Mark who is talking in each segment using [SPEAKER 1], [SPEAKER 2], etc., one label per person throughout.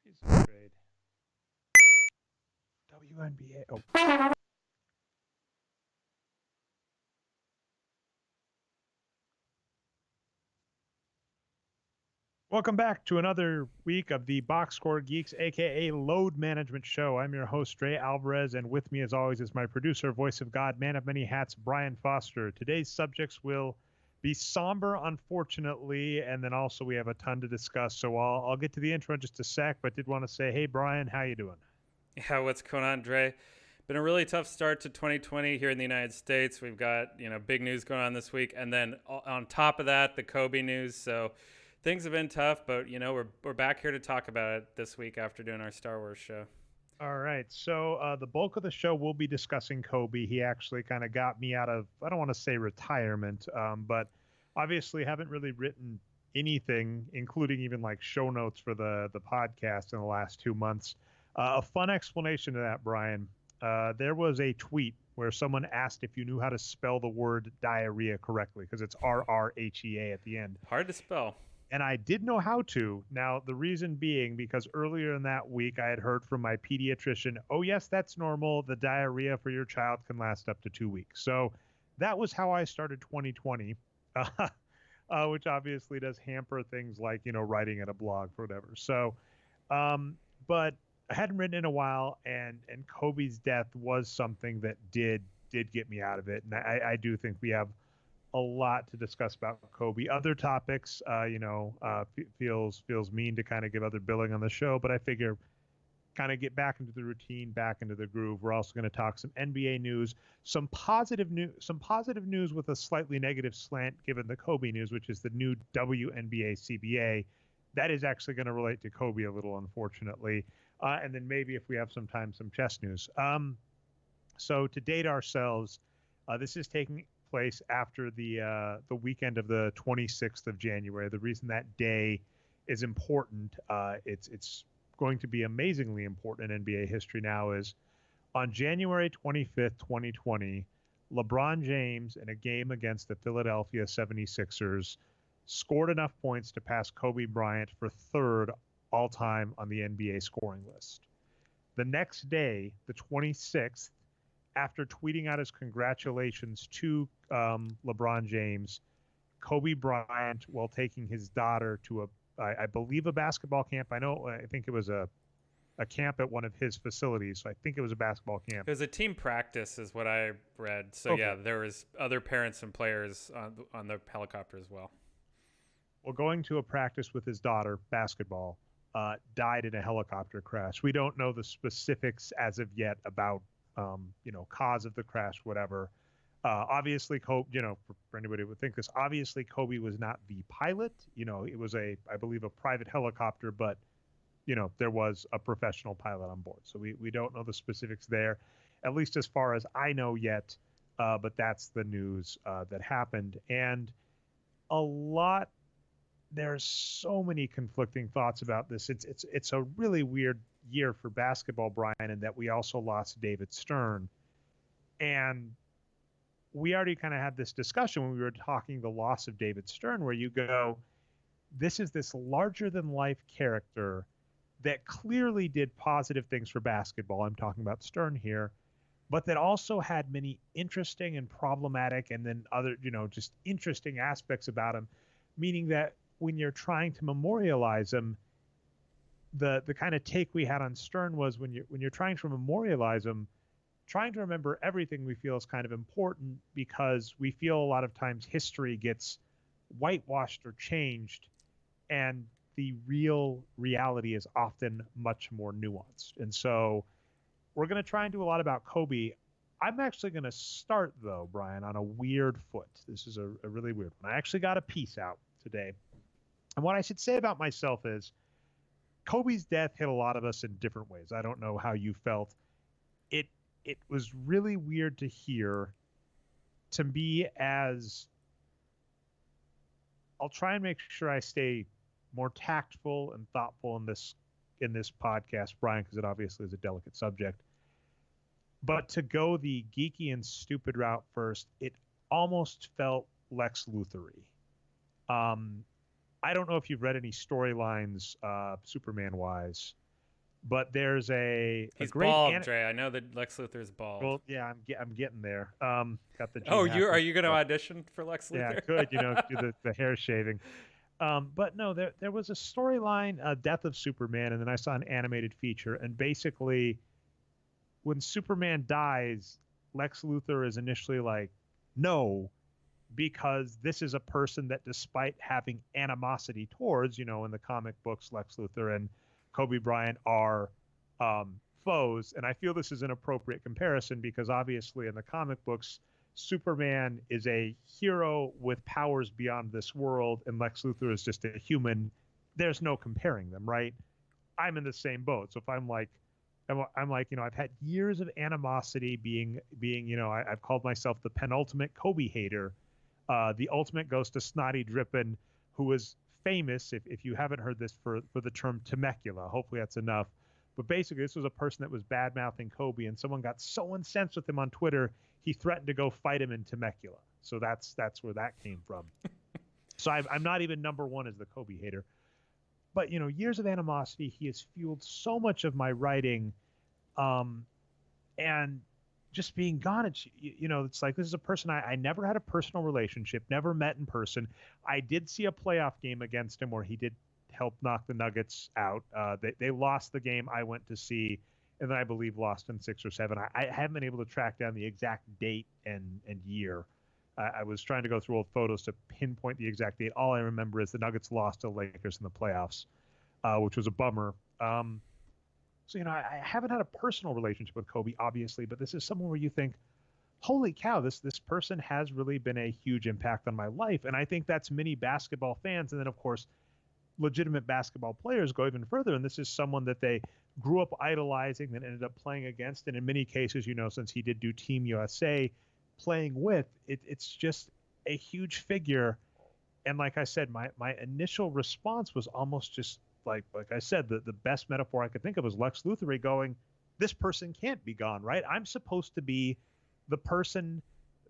[SPEAKER 1] Recent trade. WNBA. Oh. Welcome back to another week of the Boxscore Geeks, aka Load Management Show. I'm your host, Dre Alvarez, and with me, as always, is my producer, voice of God, man of many hats, Brian Foster. Today's subjects will be somber, unfortunately, and then also we have a ton to discuss. So I'll get to the intro in just a sec, but did want to say, hey, Brian, how you doing?
[SPEAKER 2] Yeah, what's going on, Dre? Been a really tough start to 2020 here in the United States. We've got big news going on this week, and then on top of that, the Kobe news. So things have been tough, but we're back here to talk about it this week after doing our Star Wars show.
[SPEAKER 1] All right. So the bulk of the show will be discussing Kobe. He actually kind of got me out of, I don't want to say retirement, but obviously haven't really written anything, including even like show notes for the podcast in the last 2 months. A fun explanation of that, Brian. There was a tweet where someone asked if you knew how to spell the word diarrhea correctly because it's RRHEA at the end.
[SPEAKER 2] Hard to spell.
[SPEAKER 1] And I did know how to. Now, the reason being because earlier in that week, I had heard from my pediatrician, oh, yes, that's normal. The diarrhea for your child can last up to 2 weeks. So that was how I started 2020, which obviously does hamper things like, writing at a blog or whatever. So, but I hadn't written in a while, and Kobe's death was something that did get me out of it. And I do think we have a lot to discuss about Kobe. Other topics, feels mean to kind of give other billing on the show, but I figure kind of get back into the routine, back into the groove. We're also going to talk some NBA news, some positive news with a slightly negative slant given the Kobe news, which is the new WNBA CBA. That is actually going to relate to Kobe a little, unfortunately. And then maybe if we have some time, some chess news. So to date ourselves, this is taking place after the weekend of the 26th of January. The reason that day is important, it's going to be amazingly important in NBA history now, is on January 25th, 2020, LeBron James in a game against the Philadelphia 76ers scored enough points to pass Kobe Bryant for third all-time on the NBA scoring list. The next day, the 26th, after tweeting out his congratulations to LeBron James, Kobe Bryant, while taking his daughter to I believe a basketball camp. I think it was a camp at one of his facilities. So I think it was a basketball camp.
[SPEAKER 2] It was a team practice, is what I read. So
[SPEAKER 1] Okay.
[SPEAKER 2] yeah, there was other parents and players on the helicopter as well.
[SPEAKER 1] Well, going to a practice with his daughter, basketball, died in a helicopter crash. We don't know the specifics as of yet about cause of the crash, whatever. Obviously, Kobe, for anybody who would think this, obviously Kobe was not the pilot. It was I believe, a private helicopter, but, there was a professional pilot on board. So we don't know the specifics there, at least as far as I know yet. But that's the news that happened. And there's so many conflicting thoughts about this. It's a really weird year for basketball, Brian, in that we also lost David Stern. And we already kind of had this discussion when we were talking the loss of David Stern, where you go, this is this larger than life character that clearly did positive things for basketball. I'm talking about Stern here, but that also had many interesting and problematic and then other, just interesting aspects about him, meaning that when you're trying to memorialize him, the kind of take we had on Stern was when you're trying to memorialize him, trying to remember everything we feel is kind of important, because we feel a lot of times history gets whitewashed or changed, and the real reality is often much more nuanced. And so we're going to try and do a lot about Kobe. I'm actually going to start, though, Brian, on a weird foot. This is a really weird one. I actually got a piece out today. And what I should say about myself is Kobe's death hit a lot of us in different ways. I don't know how you felt. It was really weird to hear, to be as, I'll try and make sure I stay more tactful and thoughtful in this podcast, Brian, because it obviously is a delicate subject. But to go the geeky and stupid route first, it almost felt Lex Luthor-y. I don't know if you've read any storylines, Superman-wise, But there's a
[SPEAKER 2] He's
[SPEAKER 1] great
[SPEAKER 2] bald, Dre. I know that Lex Luthor's bald.
[SPEAKER 1] well, yeah, I'm getting there. Got the
[SPEAKER 2] Oh,
[SPEAKER 1] Gene
[SPEAKER 2] are
[SPEAKER 1] Hackman.
[SPEAKER 2] you going to audition for Lex
[SPEAKER 1] Yeah, I
[SPEAKER 2] Luthor?
[SPEAKER 1] could, do the hair shaving. But no, there was a storyline, Death of Superman, and then I saw an animated feature, and basically, when Superman dies, Lex Luthor is initially like, no, because this is a person that, despite having animosity towards, in the comic books, Lex Luthor and Kobe Bryant are foes. And I feel this is an appropriate comparison because obviously in the comic books, Superman is a hero with powers beyond this world, and Lex Luthor is just a human. There's no comparing them, right? I'm in the same boat. So if I'm like, I've had years of animosity being, I've called myself the penultimate Kobe hater. The ultimate goes to Snotty Drippin, who was famous, if you haven't heard this, for the term Temecula. Hopefully that's enough. But basically, this was a person that was bad-mouthing Kobe, and someone got so incensed with him on Twitter, he threatened to go fight him in Temecula. So that's where that came from. So I'm not even number one as the Kobe hater. But, years of animosity, he has fueled so much of my writing. And just being gone, it's like, this is a person I never had a personal relationship, never met in person. I did see a playoff game against him where he did help knock the Nuggets out. They lost the game I went to see, and then I believe lost in 6 or 7. I haven't been able to track down the exact date and year. I was trying to go through old photos to pinpoint the exact date. All I remember is the Nuggets lost to Lakers in the playoffs, which was a bummer. So, I haven't had a personal relationship with Kobe, obviously, but this is someone where you think, holy cow, this person has really been a huge impact on my life. And I think that's many basketball fans. And then, of course, legitimate basketball players go even further. And this is someone that they grew up idolizing, then ended up playing against. And in many cases, since he did do Team USA, playing with, it's just a huge figure. And like I said, my initial response was almost just like I said, the best metaphor I could think of was Lex Luthor going, this person can't be gone, right? I'm supposed to be the person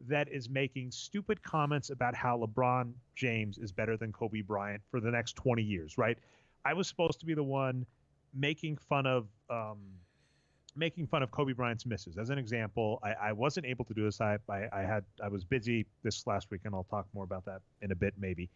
[SPEAKER 1] that is making stupid comments about how LeBron James is better than Kobe Bryant for the next 20 years, right? I was supposed to be the one making fun of Kobe Bryant's misses. As an example, I wasn't able to do this. I was busy this last week, and I'll talk more about that in a bit, maybe.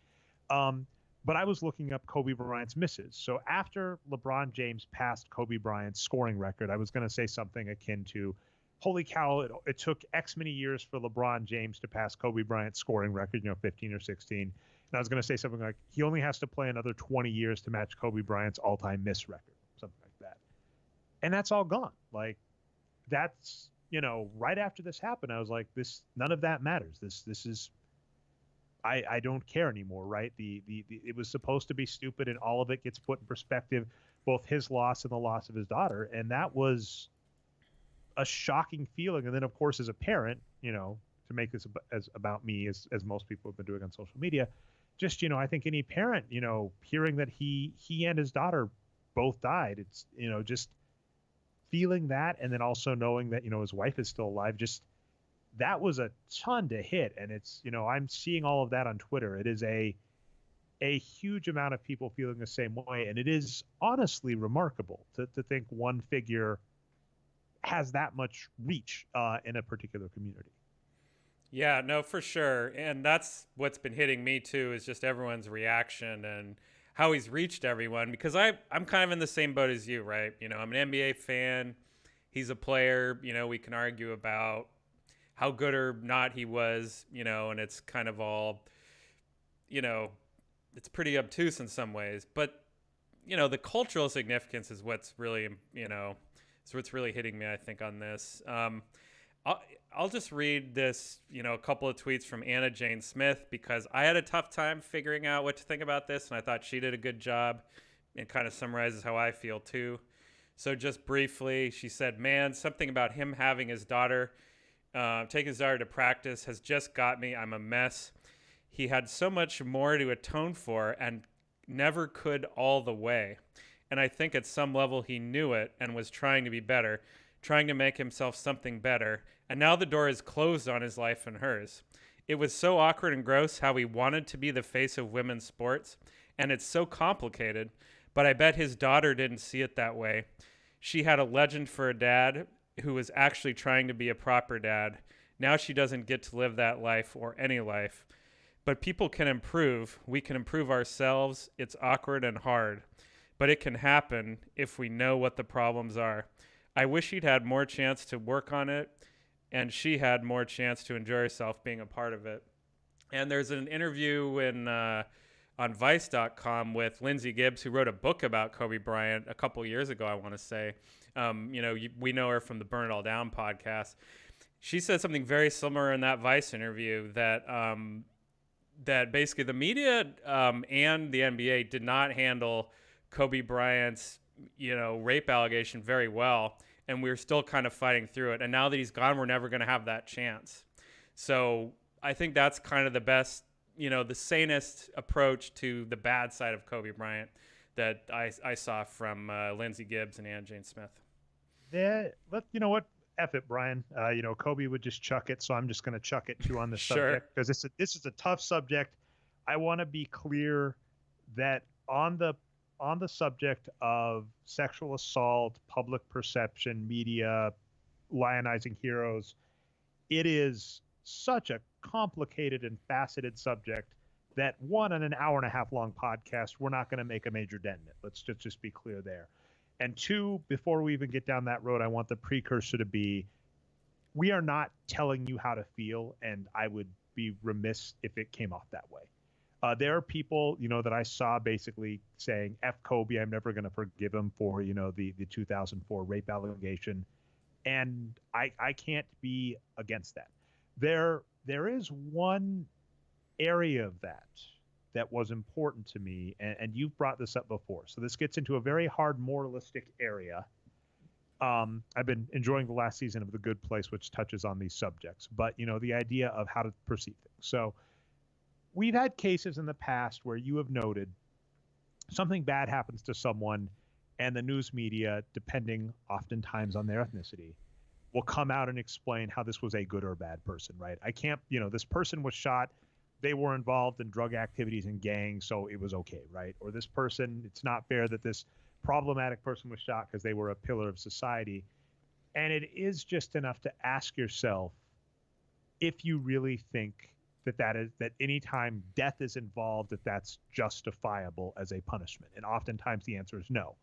[SPEAKER 1] But I was looking up Kobe Bryant's misses. So after LeBron James passed Kobe Bryant's scoring record, I was going to say something akin to, holy cow, it took X many years for LeBron James to pass Kobe Bryant's scoring record, 15 or 16. And I was going to say something like, he only has to play another 20 years to match Kobe Bryant's all-time miss record, something like that. And that's all gone. Like, that's, right after this happened, I was like, none of that matters. This is, I don't care anymore, right? It was supposed to be stupid, and all of it gets put in perspective, both his loss and the loss of his daughter. And that was a shocking feeling. And then, of course, as a parent, to make this as about me, as most people have been doing on social media, just, I think any parent, hearing that he and his daughter both died, it's, just feeling that, and then also knowing that, his wife is still alive, just, that was a ton to hit. And it's, I'm seeing all of that on Twitter. It is a huge amount of people feeling the same way. And it is honestly remarkable to think one figure has that much reach in a particular community.
[SPEAKER 2] Yeah, no, for sure. And that's what's been hitting me too, is just everyone's reaction and how he's reached everyone, because I'm kind of in the same boat as you, right? I'm an NBA fan. He's a player, we can argue about how good or not he was, and it's kind of all, it's pretty obtuse in some ways. But, the cultural significance is what's really, it's what's really hitting me, I think, on this. I'll just read this, a couple of tweets from Anna Jane Smith, because I had a tough time figuring out what to think about this, and I thought she did a good job. It kind of summarizes how I feel, too. So just briefly, she said, man, something about him having his daughter taking his daughter to practice has just got me. I'm a mess. He had so much more to atone for and never could all the way. And I think at some level he knew it and was trying to be better, trying to make himself something better. And now the door is closed on his life and hers. It was so awkward and gross how he wanted to be the face of women's sports. And it's so complicated. But I bet his daughter didn't see it that way. She had a legend for a dad who was actually trying to be a proper dad. Now she doesn't get to live that life or any life. But people can improve. We can improve ourselves. It's awkward and hard, but it can happen if we know what the problems are. I wish she'd had more chance to work on it, and she had more chance to enjoy herself being a part of it. And there's an interview on Vice.com with Lindsay Gibbs, who wrote a book about Kobe Bryant a couple years ago, I want to say. We know her from the Burn It All Down podcast. She said something very similar in that Vice interview that basically the media and the NBA did not handle Kobe Bryant's rape allegation very well, and we were still kind of fighting through it. And now that he's gone, we're never going to have that chance. So I think that's kind of the best, the sanest approach to the bad side of Kobe Bryant that I saw from Lindsay Gibbs and Anna Jane Smith.
[SPEAKER 1] You know what? F it, Brian. Kobe would just chuck it, so I'm just going to chuck it too on this subject because this is a tough subject. I want to be clear that on the subject of sexual assault, public perception, media, lionizing heroes, it is such a complicated and faceted subject that on an hour and a half long podcast, we're not going to make a major dent in it. Let's just be clear there. And two, before we even get down that road, I want the precursor to be, we are not telling you how to feel, and I would be remiss if it came off that way. There are people, that I saw basically saying, F Kobe, I'm never going to forgive him for, the 2004 rape allegation. And I can't be against that. There is one area of that was important to me, and you've brought this up before. So this gets into a very hard moralistic area. I've been enjoying the last season of The Good Place, which touches on these subjects, but the idea of how to perceive things. So we've had cases in the past where you have noted something bad happens to someone, and the news media, depending oftentimes on their ethnicity, will come out and explain how this was a good or bad person, right? I can't, this person was shot, they were involved in drug activities and gangs, so it was okay, right? Or this person, it's not fair that this problematic person was shot because they were a pillar of society. And it is just enough to ask yourself if you really think that anytime death is involved, that's justifiable as a punishment. And oftentimes the answer is no.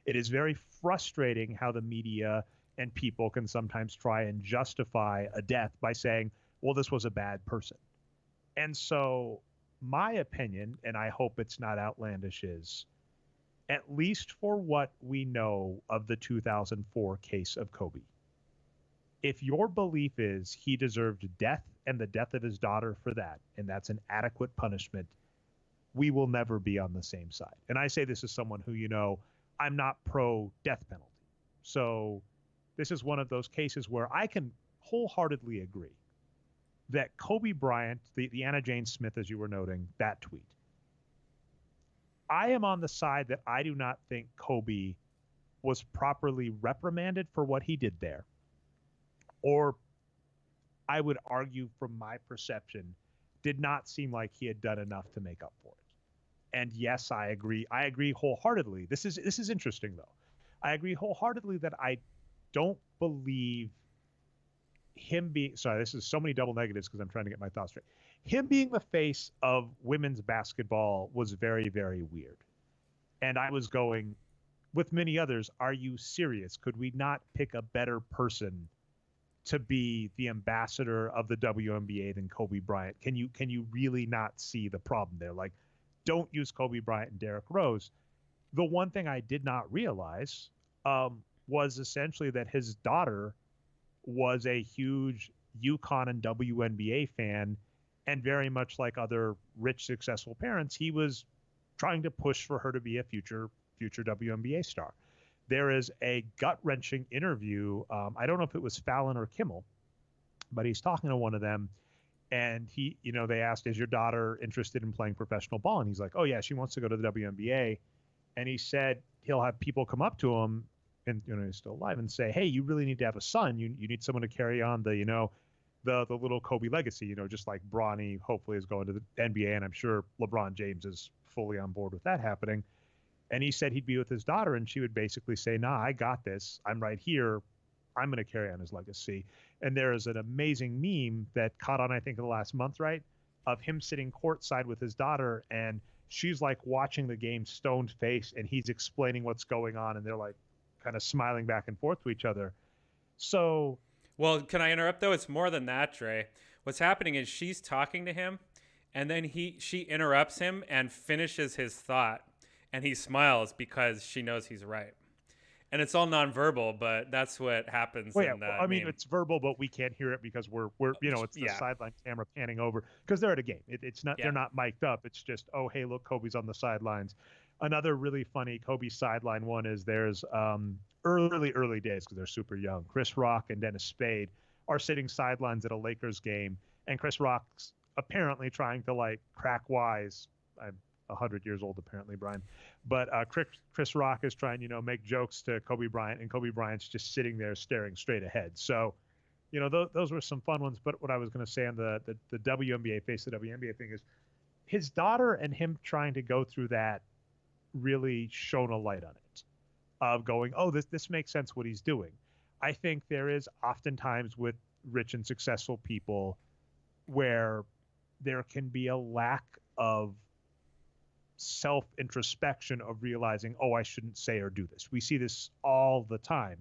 [SPEAKER 1] It is very frustrating how the media and people can sometimes try and justify a death by saying, well, this was a bad person. And so my opinion, and I hope it's not outlandish, is at least for what we know of the 2004 case of Kobe, if your belief is he deserved death and the death of his daughter for that, and that's an adequate punishment, we will never be on the same side. And I say this as someone who, I'm not pro death penalty. So this is one of those cases where I can wholeheartedly agree that Kobe Bryant, the Anna Jane Smith, as you were noting, that tweet, I am on the side that I do not think Kobe was properly reprimanded for what he did there. Or I would argue from my perception, did not seem like he had done enough to make up for it. And yes, I agree. I agree wholeheartedly. This is interesting, though. I agree wholeheartedly that I don't believe him being, sorry, this is so many double negatives because I'm trying to get my thoughts straight. Him being the face of women's basketball was very, very weird. And I was going, with many others, are you serious? Could we not pick a better person to be the ambassador of the WNBA than Kobe Bryant? Can you really not see the problem there? Like, don't use Kobe Bryant and Derrick Rose. The one thing I did not realize was essentially that his daughter was a huge UConn and WNBA fan, and very much like other rich, successful parents, he was trying to push for her to be a future WNBA star. There is a gut-wrenching interview. I don't know if it was Fallon or Kimmel, but he's talking to one of them, and they asked, is your daughter interested in playing professional ball? And he's like, oh yeah, she wants to go to the WNBA. And he said he'll have people come up to him, and he's still alive, and say, hey, you really need to have a son. You need someone to carry on the little Kobe legacy, just like Bronny hopefully is going to the NBA, and I'm sure LeBron James is fully on board with that happening. And he said he'd be with his daughter, and she would basically say, nah, I got this. I'm right here. I'm going to carry on his legacy. And there is an amazing meme that caught on, I think, in the last month, right, of him sitting courtside with his daughter, and she's like watching the game stoned face, and he's explaining what's going on, and they're like kind of smiling back and forth to each other. So,
[SPEAKER 2] well, can I interrupt though? It's more than that, Dre. What's happening is she's talking to him, and then she interrupts him and finishes his thought, and he smiles because she knows he's right. And it's all nonverbal, but that's what happens.
[SPEAKER 1] well, yeah, I mean, it's verbal, but we can't hear it because we're it's the sideline camera panning over because they're at a game. It's not they're not mic'd up. It's just, oh, hey, look, Kobe's on the sidelines. Another really funny Kobe sideline one is there's early days because they're super young. Chris Rock and Dennis Spade are sitting sidelines at a Lakers game, and Chris Rock's apparently trying to like crack wise. I'm 100 years old apparently, Brian, but Chris Rock is trying, make jokes to Kobe Bryant, and Kobe Bryant's just sitting there staring straight ahead. So, those were some fun ones. But what I was going to say on the WNBA face the WNBA thing is his daughter and him trying to go through that really shone a light on it of going, oh, this makes sense what he's doing. I think there is oftentimes with rich and successful people where there can be a lack of self-introspection of realizing, oh, I shouldn't say or do this. We see this all the time.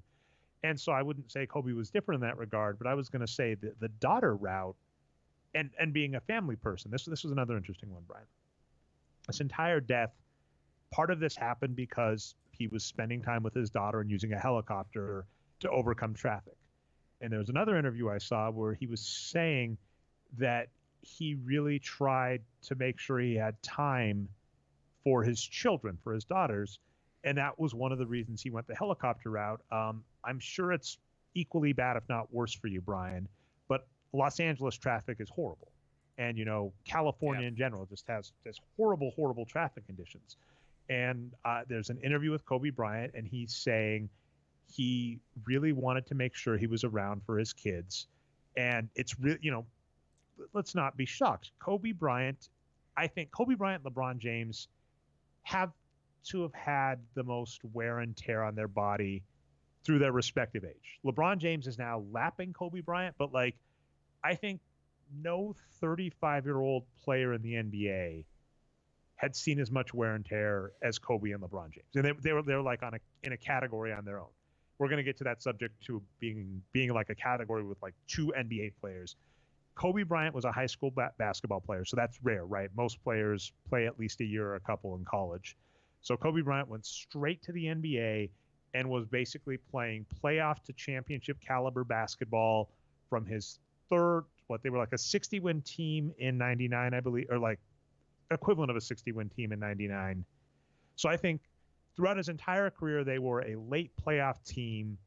[SPEAKER 1] And so I wouldn't say Kobe was different in that regard, but I was going to say that the daughter route and being a family person, this was another interesting one, Brian. This entire death, part of this happened because he was spending time with his daughter and using a helicopter to overcome traffic. And there was another interview I saw where he was saying that he really tried to make sure he had time for his children, for his daughters. And that was one of the reasons he went the helicopter route. I'm sure it's equally bad, if not worse for you, Brian, but Los Angeles traffic is horrible. And, California in general just has this horrible, horrible traffic conditions. And there's an interview with Kobe Bryant, and he's saying he really wanted to make sure he was around for his kids. And it's really, let's not be shocked. I think Kobe Bryant, LeBron James have to have had the most wear and tear on their body through their respective age. LeBron James is now lapping Kobe Bryant, but I think no 35-year-old player in the NBA had seen as much wear and tear as Kobe and LeBron James. And they're like in a category on their own. We're going to get to that subject to being like a category with like two NBA players. Kobe Bryant was a high school basketball player, so that's rare, right? Most players play at least a year or a couple in college. So Kobe Bryant went straight to the NBA and was basically playing playoff to championship caliber basketball from his they were like a 60-win team in 99, I believe, or like equivalent of a 60-win team in 99. So I think throughout his entire career, they were a late playoff team,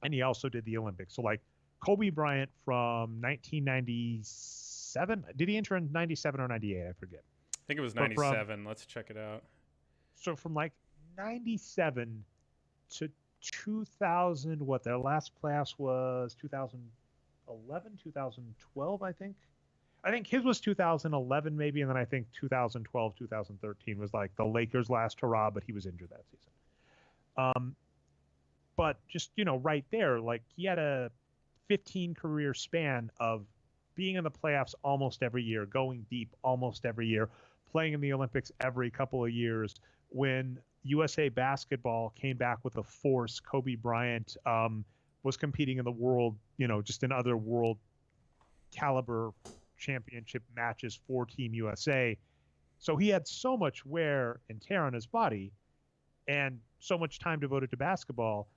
[SPEAKER 1] and he also did the Olympics. So like Kobe Bryant from 1997, did he enter in 97 or 98? I forget.
[SPEAKER 2] I think it was 97. Let's check it out.
[SPEAKER 1] So from like 97 to 2000, what their last playoffs was 2011, 2012, I think. I think his was 2011 maybe, and then I think 2012, 2013 was like the Lakers' last hurrah, but he was injured that season. But just, right there, like he had a 15 career span of being in the playoffs almost every year, going deep almost every year, playing in the Olympics every couple of years. When USA basketball came back with a force, Kobe Bryant was competing in the world, just in other world caliber championship matches for Team USA. So he had so much wear and tear on his body and so much time devoted to basketball,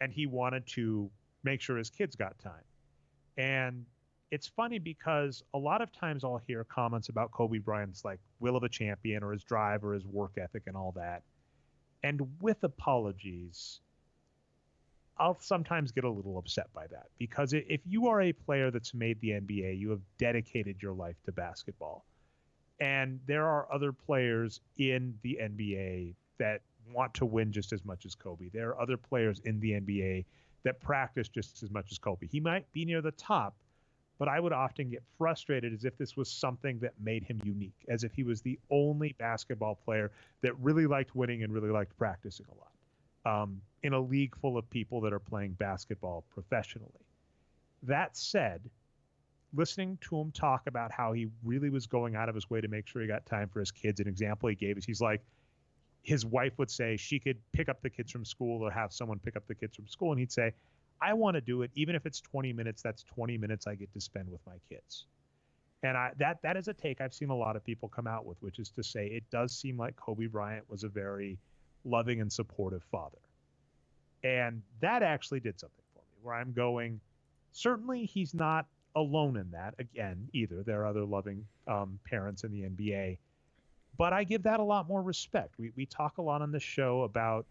[SPEAKER 1] and he wanted to make sure his kids got time. And it's funny because a lot of times I'll hear comments about Kobe Bryant's like will of a champion or his drive or his work ethic and all that. And with apologies, I'll sometimes get a little upset by that, because if you are a player that's made the NBA, you have dedicated your life to basketball. And there are other players in the NBA that want to win just as much as Kobe. There are other players in the NBA that practice just as much as Kobe. He might be near the top, but I would often get frustrated as if this was something that made him unique, as if he was the only basketball player that really liked winning and really liked practicing a lot, in a league full of people that are playing basketball professionally. That said, listening to him talk about how he really was going out of his way to make sure he got time for his kids, an example he gave is he's like, his wife would say she could pick up the kids from school or have someone pick up the kids from school. And he'd say, I want to do it. Even if it's 20 minutes, that's 20 minutes I get to spend with my kids. And that is a take I've seen a lot of people come out with, which is to say it does seem like Kobe Bryant was a very loving and supportive father. And that actually did something for me where I'm going, certainly he's not alone in that again, either. There are other loving parents in the NBA. But I give that a lot more respect. We talk a lot on this show about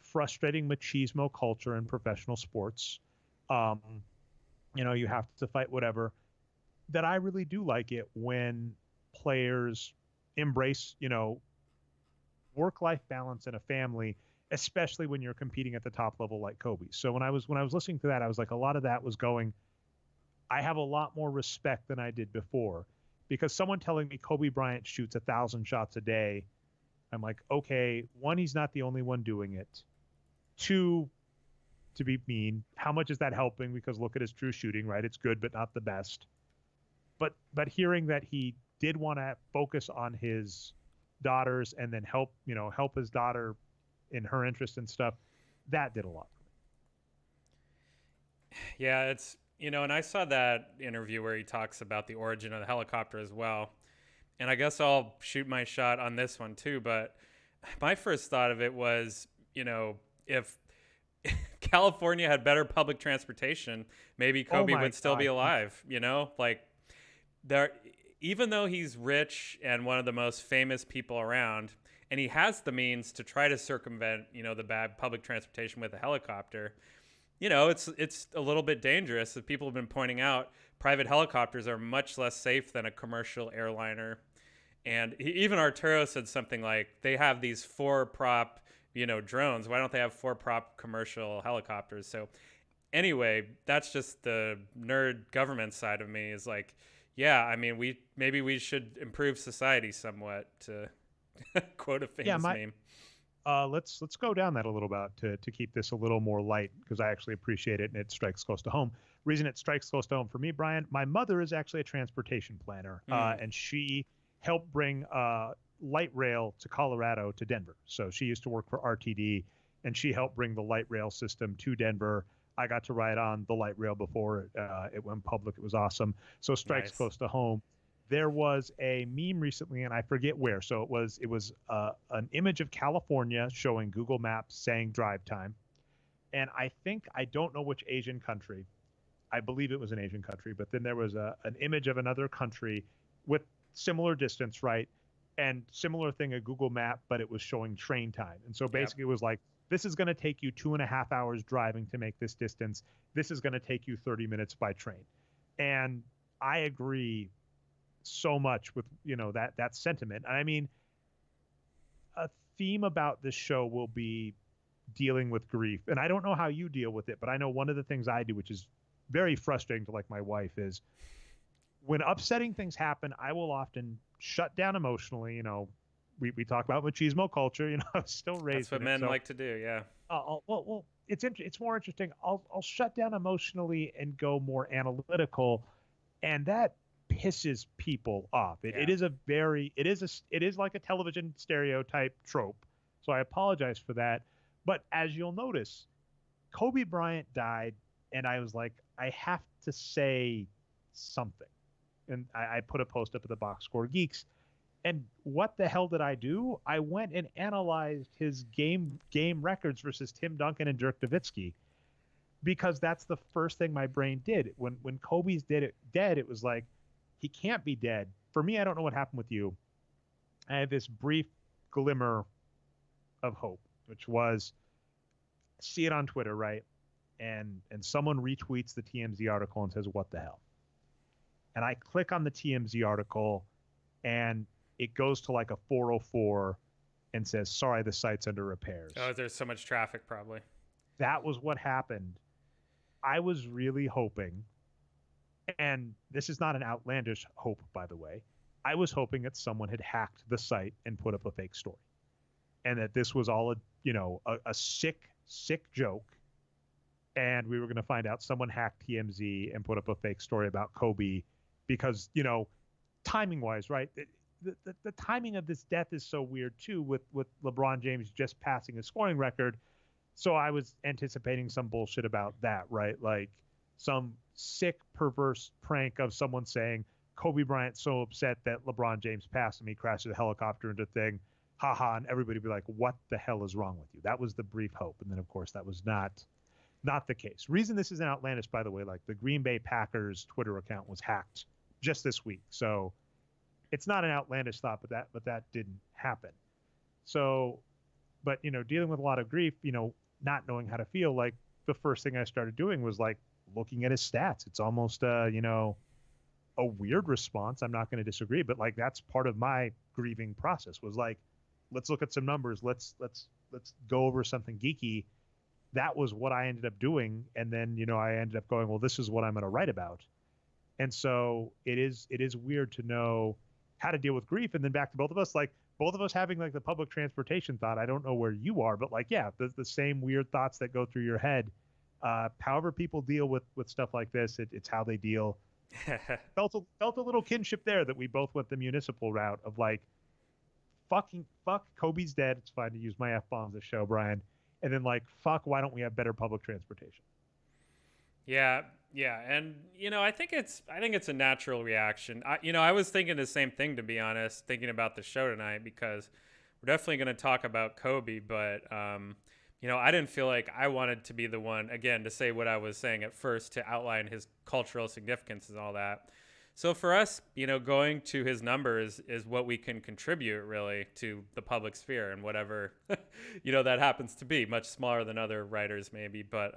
[SPEAKER 1] frustrating machismo culture in professional sports. You have to fight whatever. That I really do like it when players embrace, work-life balance in a family, especially when you're competing at the top level like Kobe. So when I was listening to that, I was like, a lot of that was going, I have a lot more respect than I did before. Because someone telling me Kobe Bryant shoots 1,000 shots a day, I'm like, okay, one, he's not the only one doing it. Two, to be mean, how much is that helping? Because look at his true shooting, right? It's good, but not the best. But hearing that he did want to focus on his daughters and then help his daughter in her interest and stuff, that did a lot for
[SPEAKER 2] me. Yeah, it's, and I saw that interview where he talks about the origin of the helicopter as well. And I guess I'll shoot my shot on this one too. But my first thought of it was, if California had better public transportation, maybe Kobe would still be alive, even though he's rich and one of the most famous people around, and he has the means to try to circumvent, the bad public transportation with a helicopter, it's a little bit dangerous. As people have been pointing out, private helicopters are much less safe than a commercial airliner. And even Arturo said something like, they have these 4-prop, drones. Why don't they have 4-prop commercial helicopters? So anyway, that's just the nerd government side of me is like, yeah, I mean, we should improve society somewhat, to quote a famous meme.
[SPEAKER 1] Let's go down that a little bit to keep this a little more light, because I actually appreciate it and it strikes close to home. Reason it strikes close to home for me, Brian, my mother is actually a transportation planner, and she helped bring light rail to Colorado to Denver. So she used to work for RTD, and she helped bring the light rail system to Denver. I got to ride on the light rail before it went public. It was awesome. So strikes close to home. There was a meme recently, and I forget where. So it was an image of California showing Google Maps saying drive time. And I don't know which Asian country. I believe it was an Asian country. But then there was an image of another country with similar distance, right? And similar thing, a Google map, but it was showing train time. And so basically it was like, this is going to take you 2.5 hours driving to make this distance. This is going to take you 30 minutes by train. And I agree so much with, that sentiment. I mean, a theme about this show will be dealing with grief. And I don't know how you deal with it, but I know one of the things I do, which is very frustrating to like my wife, is when upsetting things happen, I will often shut down emotionally. We talk about machismo culture. I was still raised.
[SPEAKER 2] That's what men like to do. Yeah.
[SPEAKER 1] Well, it's more interesting. I'll shut down emotionally and go more analytical, and that pisses people off. It is like a television stereotype trope. So I apologize for that. But as you'll notice, Kobe Bryant died, and I was like, I have to say something. And I put a post up at the Boxscore Geeks. And what the hell did I do? I went and analyzed his game records versus Tim Duncan and Dirk Nowitzki, because that's the first thing my brain did. When Kobe's dead, it was like, he can't be dead. For me, I don't know what happened with you. I had this brief glimmer of hope, which was, see it on Twitter, right? And someone retweets the TMZ article and says, what the hell? And I click on the TMZ article, and it goes to like a 404 and says, sorry, the site's under repairs.
[SPEAKER 2] Oh, there's so much traffic probably.
[SPEAKER 1] That was what happened. I was really hoping And this is not an outlandish hope, by the way. I was hoping that someone had hacked the site and put up a fake story, and that this was all a sick joke, and we were going to find out someone hacked TMZ and put up a fake story about Kobe because, timing wise, right? The timing of this death is so weird too, with LeBron James just passing his scoring record. So I was anticipating some bullshit about that, right? Like some sick, perverse prank of someone saying Kobe Bryant's so upset that LeBron James passed him, he crashed a helicopter into thing, haha, and everybody be like, "What the hell is wrong with you?" That was the brief hope, and then of course that was not the case. Reason this isn't outlandish, by the way, like the Green Bay Packers Twitter account was hacked just this week, so it's not an outlandish thought, but that didn't happen. So, but dealing with a lot of grief, not knowing how to feel, like the first thing I started doing was like looking at his stats. It's almost a weird response. I'm not going to disagree, but like that's part of my grieving process was like, let's look at some numbers. Let's go over something geeky. That was what I ended up doing. And then, I ended up going, well, this is what I'm going to write about. And so it is weird to know how to deal with grief. And then back to both of us, like both of us having like the public transportation thought. I don't know where you are, but like, yeah, the same weird thoughts that go through your head. However people deal with stuff like this, it's how they deal. Felt a little kinship there that we both went the municipal route of like, fuck Kobe's dead. It's fine to use my F-bombs this show, Brian. And then like, fuck, why don't we have better public transportation?
[SPEAKER 2] Yeah, and I think it's a natural reaction. I was thinking the same thing, to be honest, thinking about the show tonight, because we're definitely going to talk about Kobe, but I didn't feel like I wanted to be the one again to say what I was saying at first, to outline his cultural significance and all that. So for us, going to his numbers is what we can contribute really to the public sphere, and whatever that happens to be, much smaller than other writers maybe, but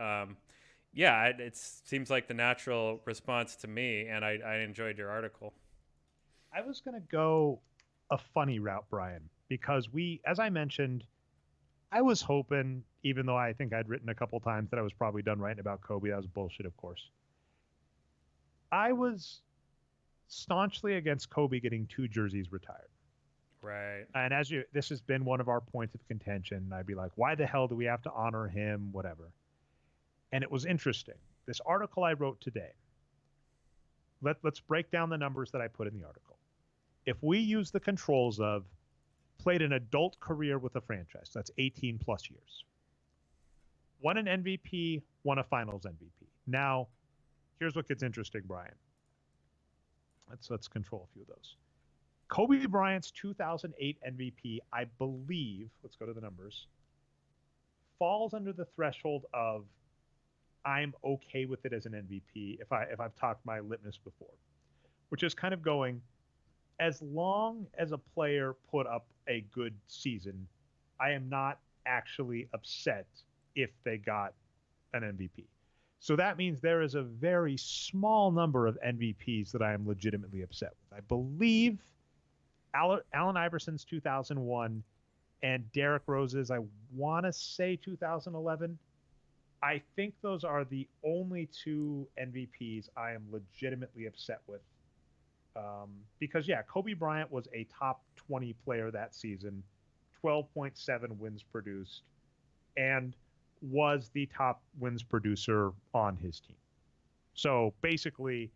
[SPEAKER 2] yeah, it seems like the natural response to me, and I enjoyed your article.
[SPEAKER 1] I was going to go a funny route, Brian, because as I mentioned, I was hoping, even though I think I'd written a couple times that I was probably done writing about Kobe. That was bullshit, of course. I was staunchly against Kobe getting 2 jerseys retired.
[SPEAKER 2] Right.
[SPEAKER 1] And this has been one of our points of contention. I'd be like, why the hell do we have to honor him? Whatever. And it was interesting. This article I wrote today, let's break down the numbers that I put in the article. If we use the controls of played an adult career with a franchise, that's 18 plus years, won an MVP, won a finals MVP. Now, here's what gets interesting, Brian. Let's control a few of those. Kobe Bryant's 2008 MVP, I believe, let's go to the numbers, falls under the threshold of I'm okay with it as an MVP if I've talked my litmus before, which is kind of going, as long as a player put up a good season, I am not actually upset if they got an MVP. So that means there is a very small number of MVPs that I am legitimately upset with. I believe Allen Iverson's 2001 and Derrick Rose's, I want to say 2011. I think those are the only 2 MVPs I am legitimately upset with. Because, yeah, Kobe Bryant was a top 20 player that season, 12.7 wins produced, and was the top wins producer on his team. So basically,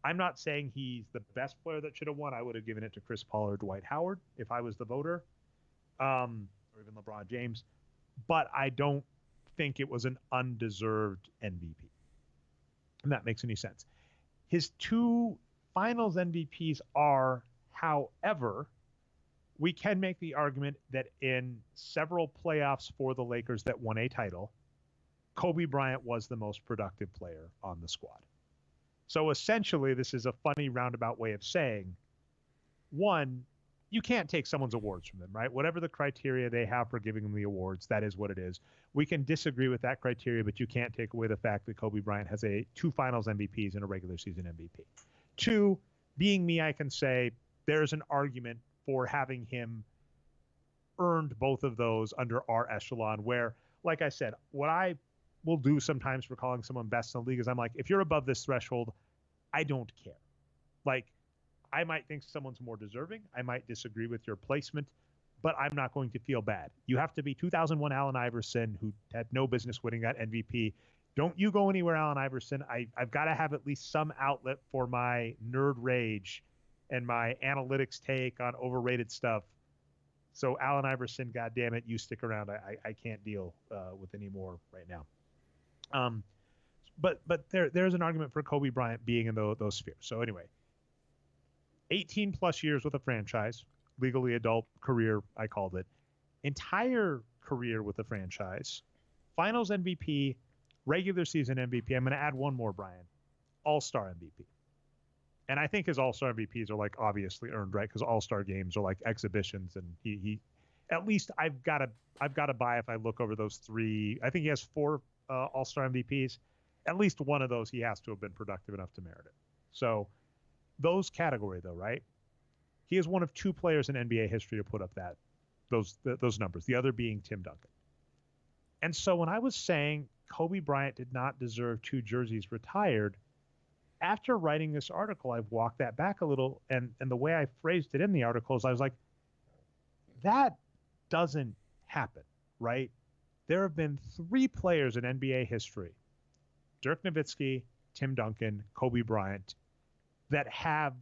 [SPEAKER 1] I'm not saying he's the best player that should have won. I would have given it to Chris Paul or Dwight Howard if I was the voter, or even LeBron James. But I don't think it was an undeserved MVP. And that makes any sense. His 2 finals MVPs are, however, we can make the argument that in several playoffs for the Lakers that won a title, Kobe Bryant was the most productive player on the squad. So essentially, this is a funny roundabout way of saying, one, you can't take someone's awards from them, right? Whatever the criteria they have for giving them the awards, that is what it is. We can disagree with that criteria, but you can't take away the fact that Kobe Bryant has 2 finals MVPs and a regular season MVP. 2, being me, I can say there's an argument for having him earned both of those under our echelon, where, like I said, what I will do sometimes for calling someone best in the league is I'm like, if you're above this threshold, I don't care. Like, I might think someone's more deserving. I might disagree with your placement, but I'm not going to feel bad. You have to be 2001 Allen Iverson, who had no business winning that MVP. Don't you go anywhere, Allen Iverson. I've got to have at least some outlet for my nerd rage and my analytics take on overrated stuff. So Allen Iverson, goddamn it, you stick around. I can't deal with any more right now. But there's an argument for Kobe Bryant being in those spheres. So anyway, 18 plus years with a franchise, legally adult career, I called it. Entire career with the franchise, Finals MVP, regular season MVP. I'm going to add one more, Brian. All-Star MVP. And I think his All-Star MVPs are like obviously earned, right? Because All-Star games are like exhibitions, and he at least I've got to buy if I look over those three. I think he has 4 All-Star MVPs. At least one of those he has to have been productive enough to merit it. So those category though, right? He is one of 2 players in NBA history to put up those numbers. The other being Tim Duncan. And so when I was saying Kobe Bryant did not deserve 2 jerseys retired, after writing this article, I've walked that back a little, and the way I phrased it in the article is I was like, that doesn't happen, right? There have been 3 players in NBA history, Dirk Nowitzki, Tim Duncan, Kobe Bryant, that have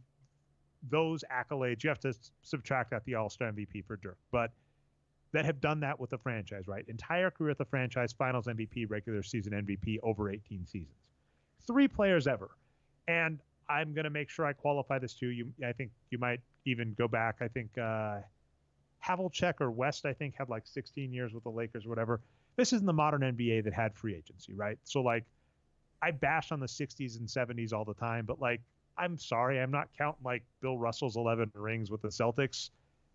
[SPEAKER 1] those accolades. You have to subtract out the All-Star MVP for Dirk, but that have done that with the franchise, right? Entire career at the franchise, Finals MVP, regular season MVP, over 18 seasons. 3 players ever. And I'm going to make sure I qualify this too. I think you might even go back. I think Havlicek or West, I think, had like 16 years with the Lakers or whatever. This isn't the modern NBA that had free agency, right? So like, I bash on the 60s and 70s all the time, but like, I'm sorry, I'm not counting like Bill Russell's 11 rings with the Celtics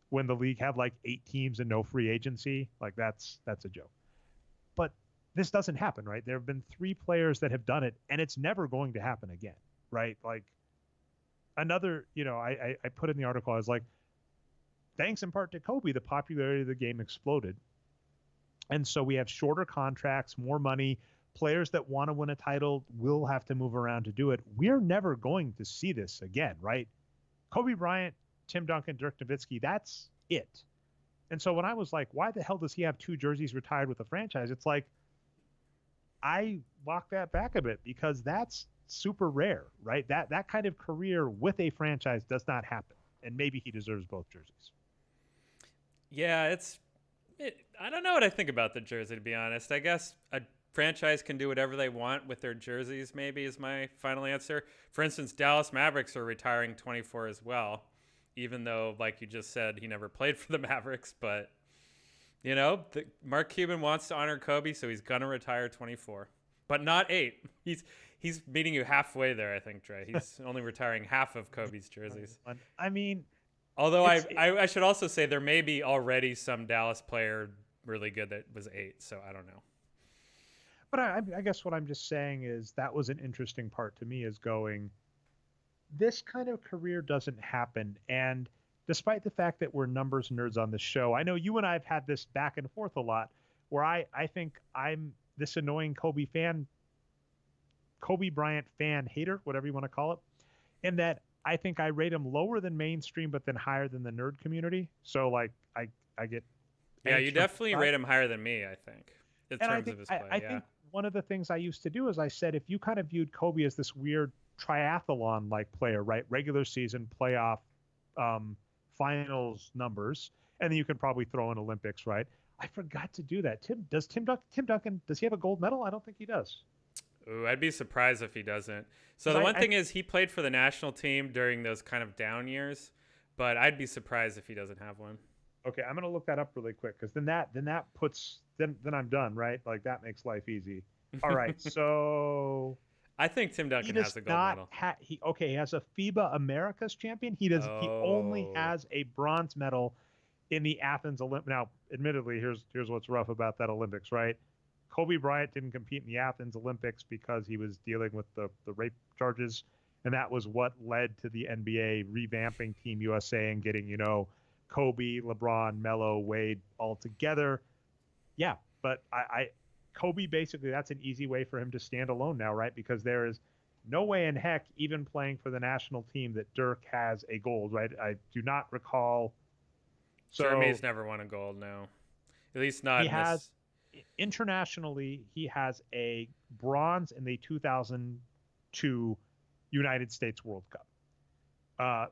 [SPEAKER 1] when the league had like 8 teams and no free agency. Like that's a joke. But this doesn't happen, right? There have been 3 players that have done it, and it's never going to happen again. Right? Like another, I put in the article, I was like, thanks in part to Kobe, the popularity of the game exploded. And so we have shorter contracts, more money. Players that want to win a title will have to move around to do it. We're never going to see this again, right? Kobe Bryant, Tim Duncan, Dirk Nowitzki, that's it. And so when I was like, why the hell does he have 2 jerseys retired with the franchise? It's like, I walk that back a bit because that's super rare, right? That kind of career with a franchise does not happen, and maybe he deserves both jerseys.
[SPEAKER 2] Yeah, I don't know what I think about the jersey, to be honest. I guess a franchise can do whatever they want with their jerseys, maybe, is my final answer. For instance, Dallas Mavericks are retiring 24 as well, even though, like you just said, he never played for the Mavericks. But, Mark Cuban wants to honor Kobe, so he's going to retire 24, but not 8. He's meeting you halfway there, I think, Dre. He's only retiring half of Kobe's jerseys.
[SPEAKER 1] I mean,
[SPEAKER 2] although I should also say there may be already some Dallas player really good that was 8, so I don't know.
[SPEAKER 1] But I guess what I'm just saying is that was an interesting part to me, is going, this kind of career doesn't happen. And despite the fact that we're numbers nerds on the show, I know you and I have had this back and forth a lot, where I think I'm this annoying Kobe Bryant fan hater, whatever you want to call it, and that I think I rate him lower than mainstream, but then higher than the nerd community. So like I get
[SPEAKER 2] you definitely rate him higher than me, I think, in terms of his play.
[SPEAKER 1] I think one of the things I used to do is I said, if you kind of viewed Kobe as this weird triathlon like player, right, regular season, playoff, finals numbers, and then you can probably throw in Olympics, right? I forgot to do that. Tim Duncan, does he have a gold medal? I don't think he does.
[SPEAKER 2] Ooh, I'd be surprised if he doesn't. So the one thing is he played for the national team during those kind of down years, but I'd be surprised if he doesn't have one.
[SPEAKER 1] Okay, I'm gonna look that up really quick, because then I'm done, right? Like that makes life easy. All right, so
[SPEAKER 2] I think Tim Duncan has a gold medal.
[SPEAKER 1] He has a FIBA Americas champion. He does. He only has a bronze medal in the Athens Olympics. Now, admittedly, here's what's rough about that Olympics, right? Kobe Bryant didn't compete in the Athens Olympics because he was dealing with the rape charges, and that was what led to the NBA revamping Team USA and getting, Kobe, LeBron, Melo, Wade all together. Yeah, but Kobe, basically, that's an easy way for him to stand alone now, right? Because there is No way in heck, even playing for the national team, that Dirk has a gold, right? I do not recall.
[SPEAKER 2] Jeremy's
[SPEAKER 1] So
[SPEAKER 2] never won a gold, no. At least not
[SPEAKER 1] he
[SPEAKER 2] in
[SPEAKER 1] has,
[SPEAKER 2] this.
[SPEAKER 1] internationally, he has a bronze in the 2002 United States World Cup.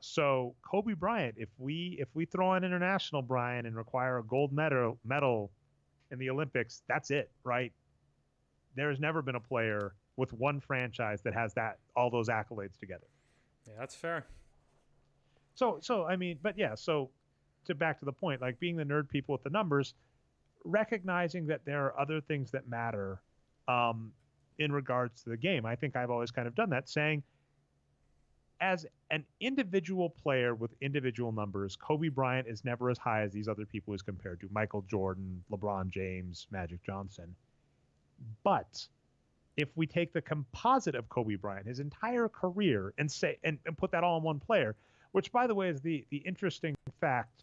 [SPEAKER 1] So Kobe Bryant, if we throw on international, Brian, and require a gold medal in the Olympics, that's it, right? There has never been a player with one franchise that has that all those accolades together.
[SPEAKER 2] Yeah, that's fair.
[SPEAKER 1] So I mean, but yeah, so to back to the point, like being the nerd people with the numbers, recognizing that there are other things that matter um, in regards to the game. I think I've always kind of done that, saying as an individual player with individual numbers, Kobe Bryant is never as high as these other people as compared to Michael Jordan, LeBron James, Magic Johnson. But if we take the composite of Kobe Bryant, his entire career, and say and put that all in one player, which by the way is the interesting fact.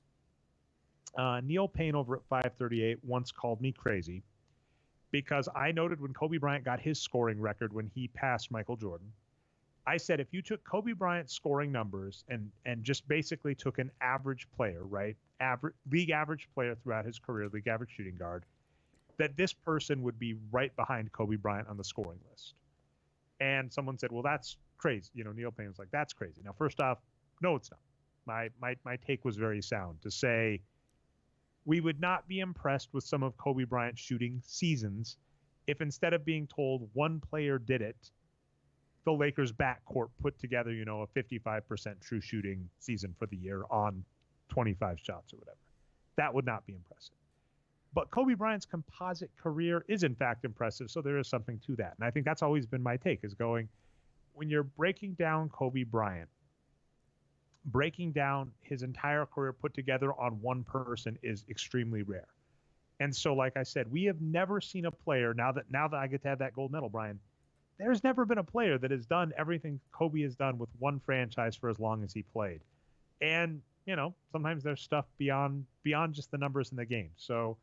[SPEAKER 1] Neil Payne over at 538 once called me crazy because I noted when Kobe Bryant got his scoring record when he passed Michael Jordan. I said if you took Kobe Bryant's scoring numbers and just basically took an average player, right, league average player throughout his career, league average shooting guard, that this person would be right behind Kobe Bryant on the scoring list. And someone said, well, that's crazy. Neil Payne was like, that's crazy. Now, first off, no, it's not. My take was very sound to say we would not be impressed with some of Kobe Bryant's shooting seasons if instead of being told one player did it, the Lakers backcourt put together, a 55% true shooting season for the year on 25 shots or whatever. That would not be impressive. But Kobe Bryant's composite career is in fact impressive, so there is something to that. And I think that's always been my take, is going, when you're breaking down Kobe Bryant, breaking down his entire career put together on one person is extremely rare. And so, like I said, we have never seen a player, now that I get to have that gold medal, Brian, there's never been a player that has done everything Kobe has done with one franchise for as long as he played. And, sometimes there's stuff beyond just the numbers in the game. So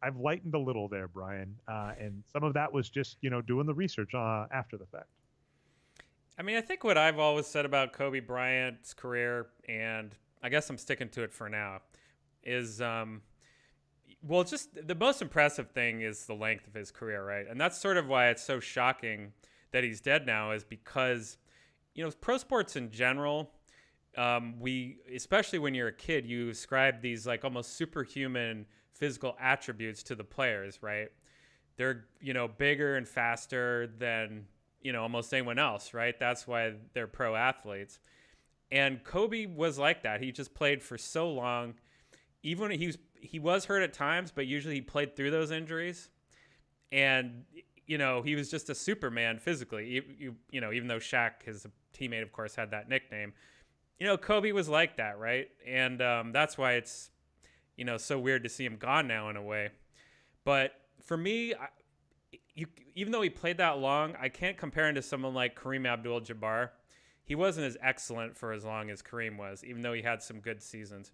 [SPEAKER 1] I've lightened a little there, Brian. And some of that was just, doing the research after the fact.
[SPEAKER 2] I mean, I think what I've always said about Kobe Bryant's career, and I guess I'm sticking to it for now, is just the most impressive thing is the length of his career, right? And that's sort of why it's so shocking that he's dead now, is because, pro sports in general, especially when you're a kid, you ascribe these like almost superhuman physical attributes to the players, right? They're, bigger and faster than, almost anyone else, right? That's why they're pro athletes. And Kobe was like that. He just played for so long. Even when he was hurt at times, but usually he played through those injuries. And, he was just a Superman physically. Even though Shaq, his teammate, of course, had that nickname. Kobe was like that, right? And that's why it's, so weird to see him gone now in a way. But for me, even though he played that long, I can't compare him to someone like Kareem Abdul-Jabbar. He wasn't as excellent for as long as Kareem was, even though he had some good seasons.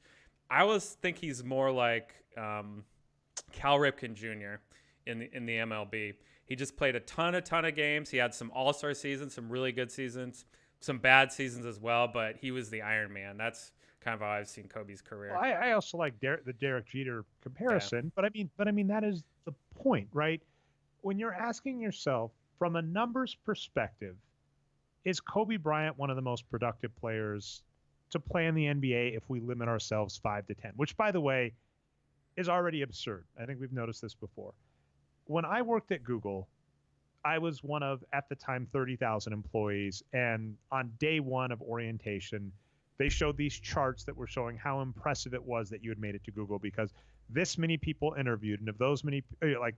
[SPEAKER 2] I always think he's more like Cal Ripken Jr. in the MLB. He just played a ton of games. He had some all-star seasons, some really good seasons, some bad seasons as well, but he was the Iron Man. That's kind of how I've seen Kobe's career.
[SPEAKER 1] Well, I also like the Derek Jeter comparison, yeah. But I mean that is the point, right? When you're asking yourself from a numbers perspective, is Kobe Bryant one of the most productive players to play in the NBA if we limit ourselves 5 to 10, which, by the way, is already absurd. I think we've noticed this before. When I worked at Google, I was one of, at the time, 30,000 employees. And on day one of orientation, they showed these charts that were showing how impressive it was that you had made it to Google, because this many people interviewed, and of those many,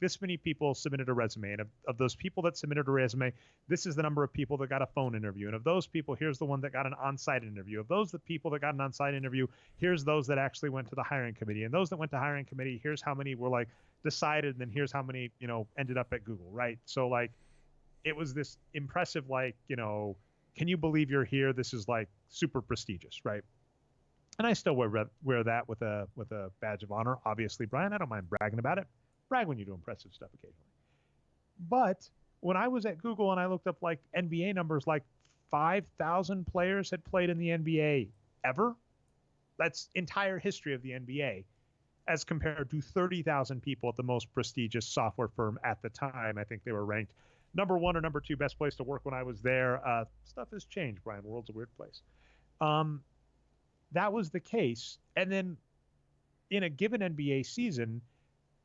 [SPEAKER 1] this many people submitted a resume, and of those people that submitted a resume, this is the number of people that got a phone interview, and of those people, here's the one that got an on-site interview. Of those, the people that got an on-site interview, here's those that actually went to the hiring committee, and those that went to hiring committee, here's how many were decided, and then here's how many ended up at Google, right? So it was this impressive, can you believe you're here? This is super prestigious, right? And I still wear that with a badge of honor. Obviously, Brian, I don't mind bragging about it. Brag when you do impressive stuff occasionally. But When I was at Google and I looked up like NBA numbers, like 5,000 players had played in the NBA ever. That's entire history of the NBA, as compared to 30,000 people at the most prestigious software firm at the time. I think they were ranked number 1 or number 2 best place to work when I was there. Stuff has changed, Brian. The world's a weird place. That was the case. And then in a given NBA season,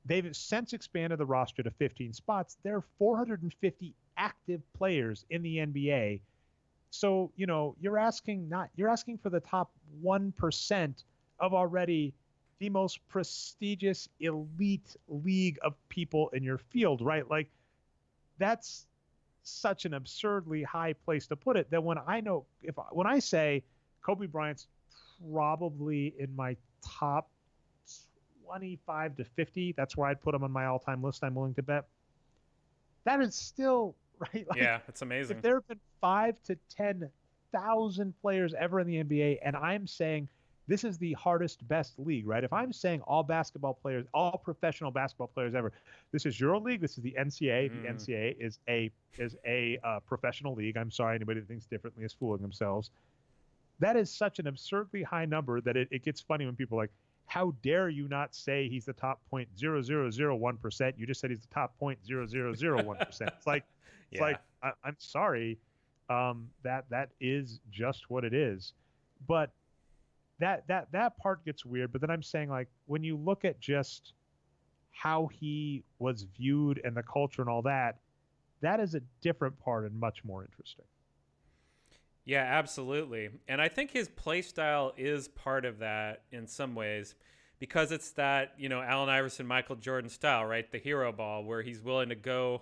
[SPEAKER 1] they've since expanded the roster to 15 spots. There are 450 active players in the NBA. So, you're asking for the top 1% of already the most prestigious elite league of people in your field, right? Like, that's such an absurdly high place to put it that when I say Kobe Bryant's probably in my top 25 to 50, that's where I'd put him on my all-time list, I'm willing to bet. That is still, right? Like,
[SPEAKER 2] yeah, it's amazing.
[SPEAKER 1] If there have been 5 to 10,000 players ever in the NBA, and I'm saying this is the hardest, best league, right? If I'm saying all professional basketball players ever, this is EuroLeague, this is the NCAA. The NCAA is a professional league. I'm sorry, anybody that thinks differently is fooling themselves. That is such an absurdly high number that it gets funny when people are like, how dare you not say he's the top 0.0001%? You just said he's the top 0.0001%. It's like, I'm sorry. That is just what it is. But that part gets weird. But then I'm saying, like, when you look at just how he was viewed and the culture and all that, that is a different part and much more interesting.
[SPEAKER 2] Yeah, absolutely. And I think his play style is part of that in some ways, because it's that, Allen Iverson, Michael Jordan style, right? The hero ball, where he's willing to go,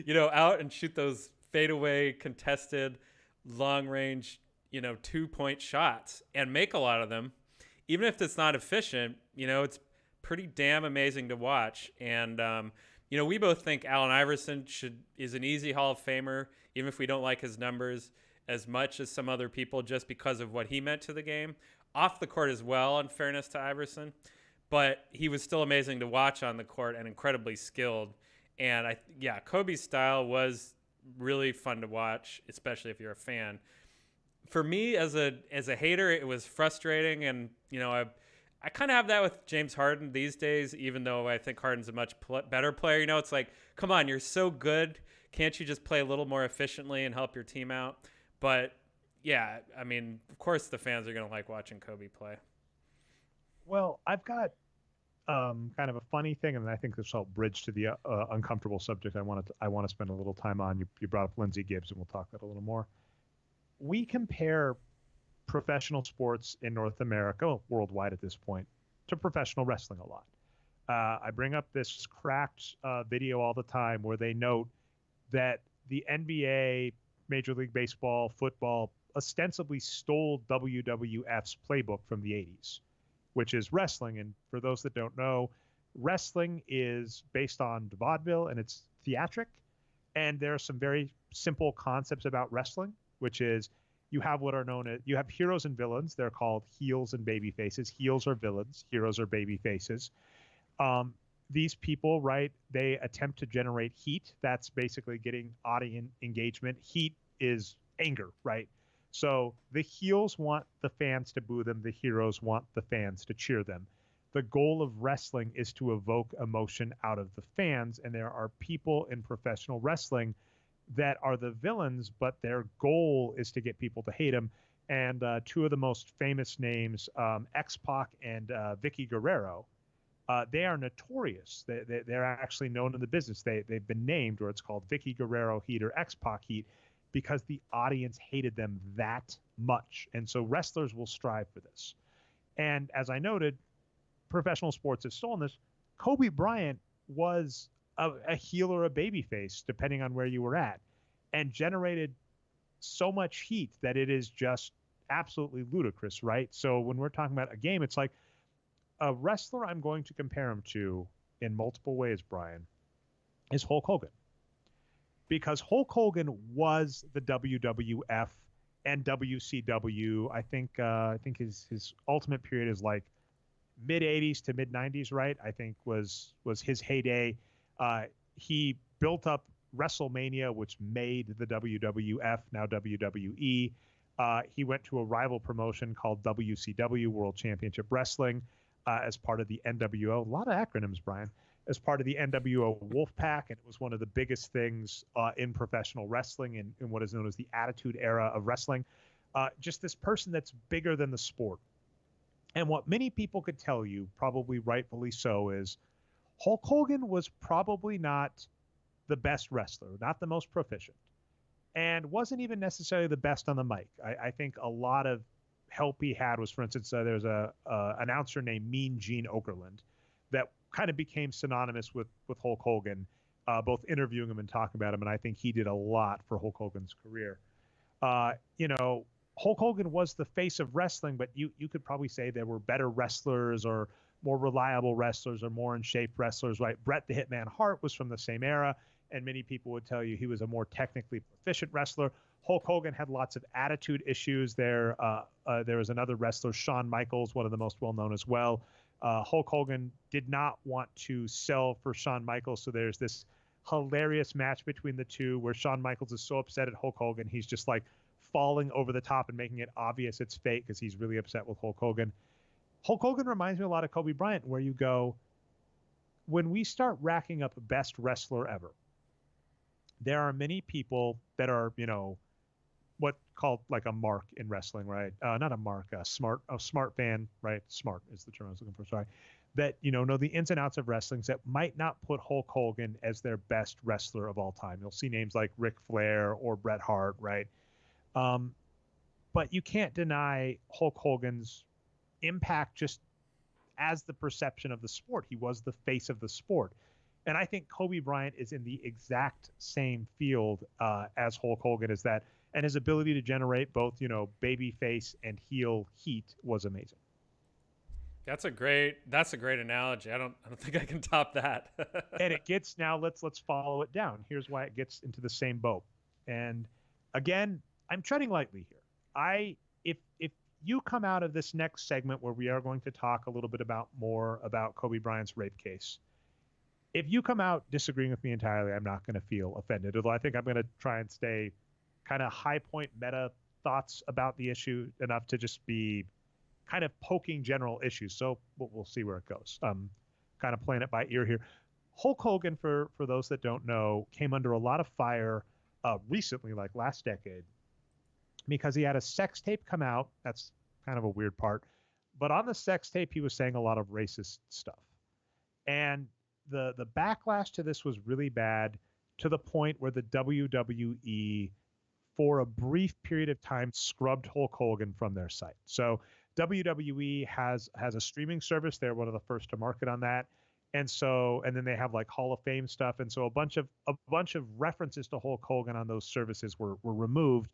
[SPEAKER 2] out and shoot those fadeaway, contested, long range, 2-point shots and make a lot of them. Even if it's not efficient, it's pretty damn amazing to watch. And, we both think Allen Iverson is an easy Hall of Famer, even if we don't like his numbers as much as some other people, just because of what he meant to the game. Off the court as well, in fairness to Iverson. But he was still amazing to watch on the court and incredibly skilled. And Kobe's style was really fun to watch, especially if you're a fan. For me, as a hater, it was frustrating. And, I kind of have that with James Harden these days, even though I think Harden's a much better player. It's like, come on, you're so good. Can't you just play a little more efficiently and help your team out? But, yeah, I mean, of course the fans are going to like watching Kobe play.
[SPEAKER 1] Well, I've got kind of a funny thing, and I think this will bridge to the uncomfortable subject I want to spend a little time on. You brought up Lindsay Gibbs, and we'll talk that a little more. We compare professional sports in North America, worldwide at this point, to professional wrestling a lot. I bring up this cracked video all the time where they note that the NBA, Major League Baseball, football, ostensibly stole WWF's playbook from the 80s, which is wrestling. And for those that don't know, wrestling is based on vaudeville and it's theatric. And there are some very simple concepts about wrestling, which is you have you have heroes and villains. They're called heels and baby faces. Heels are villains. Heroes are baby faces. These people, right, they attempt to generate heat. That's basically getting audience engagement. Heat is anger, right? So the heels want the fans to boo them. The heroes want the fans to cheer them. The goal of wrestling is to evoke emotion out of the fans. And there are people in professional wrestling that are the villains, but their goal is to get people to hate them. And two of the most famous names, X-Pac and Vicky Guerrero, they are notorious. They're actually known in the business. They've been named, or it's called Vicky Guerrero Heat or X-Pac Heat, because the audience hated them that much. And so wrestlers will strive for this. And as I noted, professional sports have stolen this. Kobe Bryant was a heel or a babyface, depending on where you were at, and generated so much heat that it is just absolutely ludicrous, right? So when we're talking about a game, it's like a wrestler I'm going to compare him to in multiple ways, Brian, is Hulk Hogan. Because Hulk Hogan was the WWF and WCW. I think his ultimate period is like mid 80s to mid 90s, right? I think was his heyday. He built up WrestleMania, which made the WWF, now WWE. He went to a rival promotion called WCW, World Championship Wrestling, as part of the NWO. A lot of acronyms, Brian. As part of the NWO Wolfpack, and it was one of the biggest things in professional wrestling in what is known as the Attitude Era of wrestling. Just this person that's bigger than the sport. And what many people could tell you, probably rightfully so, is Hulk Hogan was probably not the best wrestler, not the most proficient, and wasn't even necessarily the best on the mic. I think a lot of help he had was, for instance, there's a announcer named Mean Gene Okerlund that kind of became synonymous with Hulk Hogan, both interviewing him and talking about him, and I think he did a lot for Hulk Hogan's career. Hulk Hogan was the face of wrestling, but you could probably say there were better wrestlers or more reliable wrestlers or more in shape wrestlers, right? Bret the Hitman Hart was from the same era, and many people would tell you he was a more technically proficient wrestler. Hulk Hogan had lots of attitude issues there. There was another wrestler, Shawn Michaels, one of the most well-known as well. Hulk Hogan did not want to sell for Shawn Michaels, so there's this hilarious match between the two where Shawn Michaels is so upset at Hulk Hogan, he's just like falling over the top and making it obvious it's fake because he's really upset with Hulk Hogan. Hulk Hogan reminds me a lot of Kobe Bryant, where you go, when we start racking up best wrestler ever, there are many people that are, what called like a mark in wrestling, right? Not a mark, a smart fan, right? Smart is the term I was looking for, sorry. That, know the ins and outs of wrestling that might not put Hulk Hogan as their best wrestler of all time. You'll see names like Ric Flair or Bret Hart, right? But you can't deny Hulk Hogan's impact just as the perception of the sport. He was the face of the sport. And I think Kobe Bryant is in the exact same field as Hulk Hogan is that. And his ability to generate both, baby face and heel heat was amazing.
[SPEAKER 2] That's a great analogy. I don't think I can top that.
[SPEAKER 1] And it gets, now let's follow it down. Here's why it gets into the same boat. And again, I'm treading lightly here. If you come out of this next segment where we are going to talk a little bit more about Kobe Bryant's rape case, if you come out disagreeing with me entirely, I'm not going to feel offended. Although I think I'm going to try and stay kind of high point meta thoughts about the issue enough to just be kind of poking general issues. So we'll see where it goes. Kind of playing it by ear here. Hulk Hogan, for those that don't know, came under a lot of fire recently, like last decade, because he had a sex tape come out. That's kind of a weird part. But on the sex tape, he was saying a lot of racist stuff. And the backlash to this was really bad, to the point where the WWE, for a brief period of time, scrubbed Hulk Hogan from their site. So WWE has a streaming service. They're one of the first to market on that. And then they have like Hall of Fame stuff. And so a bunch of references to Hulk Hogan on those services were removed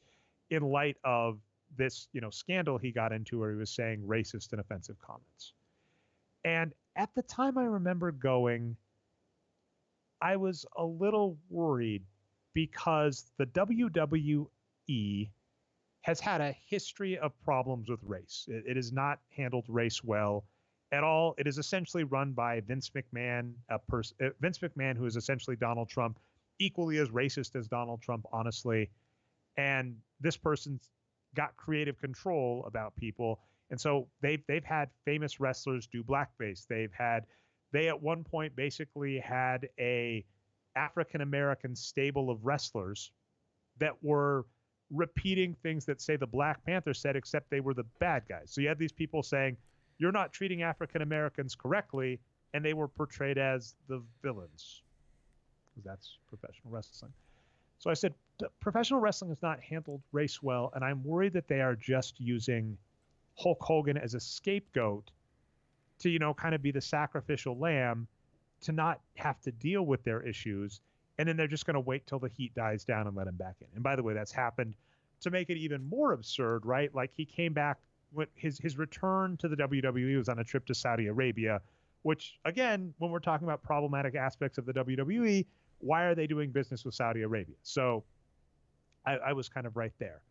[SPEAKER 1] in light of this, scandal he got into where he was saying racist and offensive comments. And at the time, I remember I was a little worried because the WWE has had a history of problems with race. It has not handled race well at all. It is essentially run by Vince McMahon, Vince McMahon, who is essentially Donald Trump, equally as racist as Donald Trump, honestly. And this person's got creative control about people. And so they've had famous wrestlers do blackface. They at one point basically had a African-American stable of wrestlers that were repeating things that, say, the Black Panther said, except they were the bad guys. So you had these people saying, you're not treating African-Americans correctly, and they were portrayed as the villains, because that's professional wrestling. So I said, professional wrestling has not handled race well, and I'm worried that they are just using Hulk Hogan as a scapegoat to, kind of be the sacrificial lamb to not have to deal with their issues. And then they're just going to wait till the heat dies down and let him back in. And by the way, that's happened to make it even more absurd, right? Like he came back when his return to the WWE was on a trip to Saudi Arabia, which again, when we're talking about problematic aspects of the WWE, why are they doing business with Saudi Arabia? So I was kind of right there.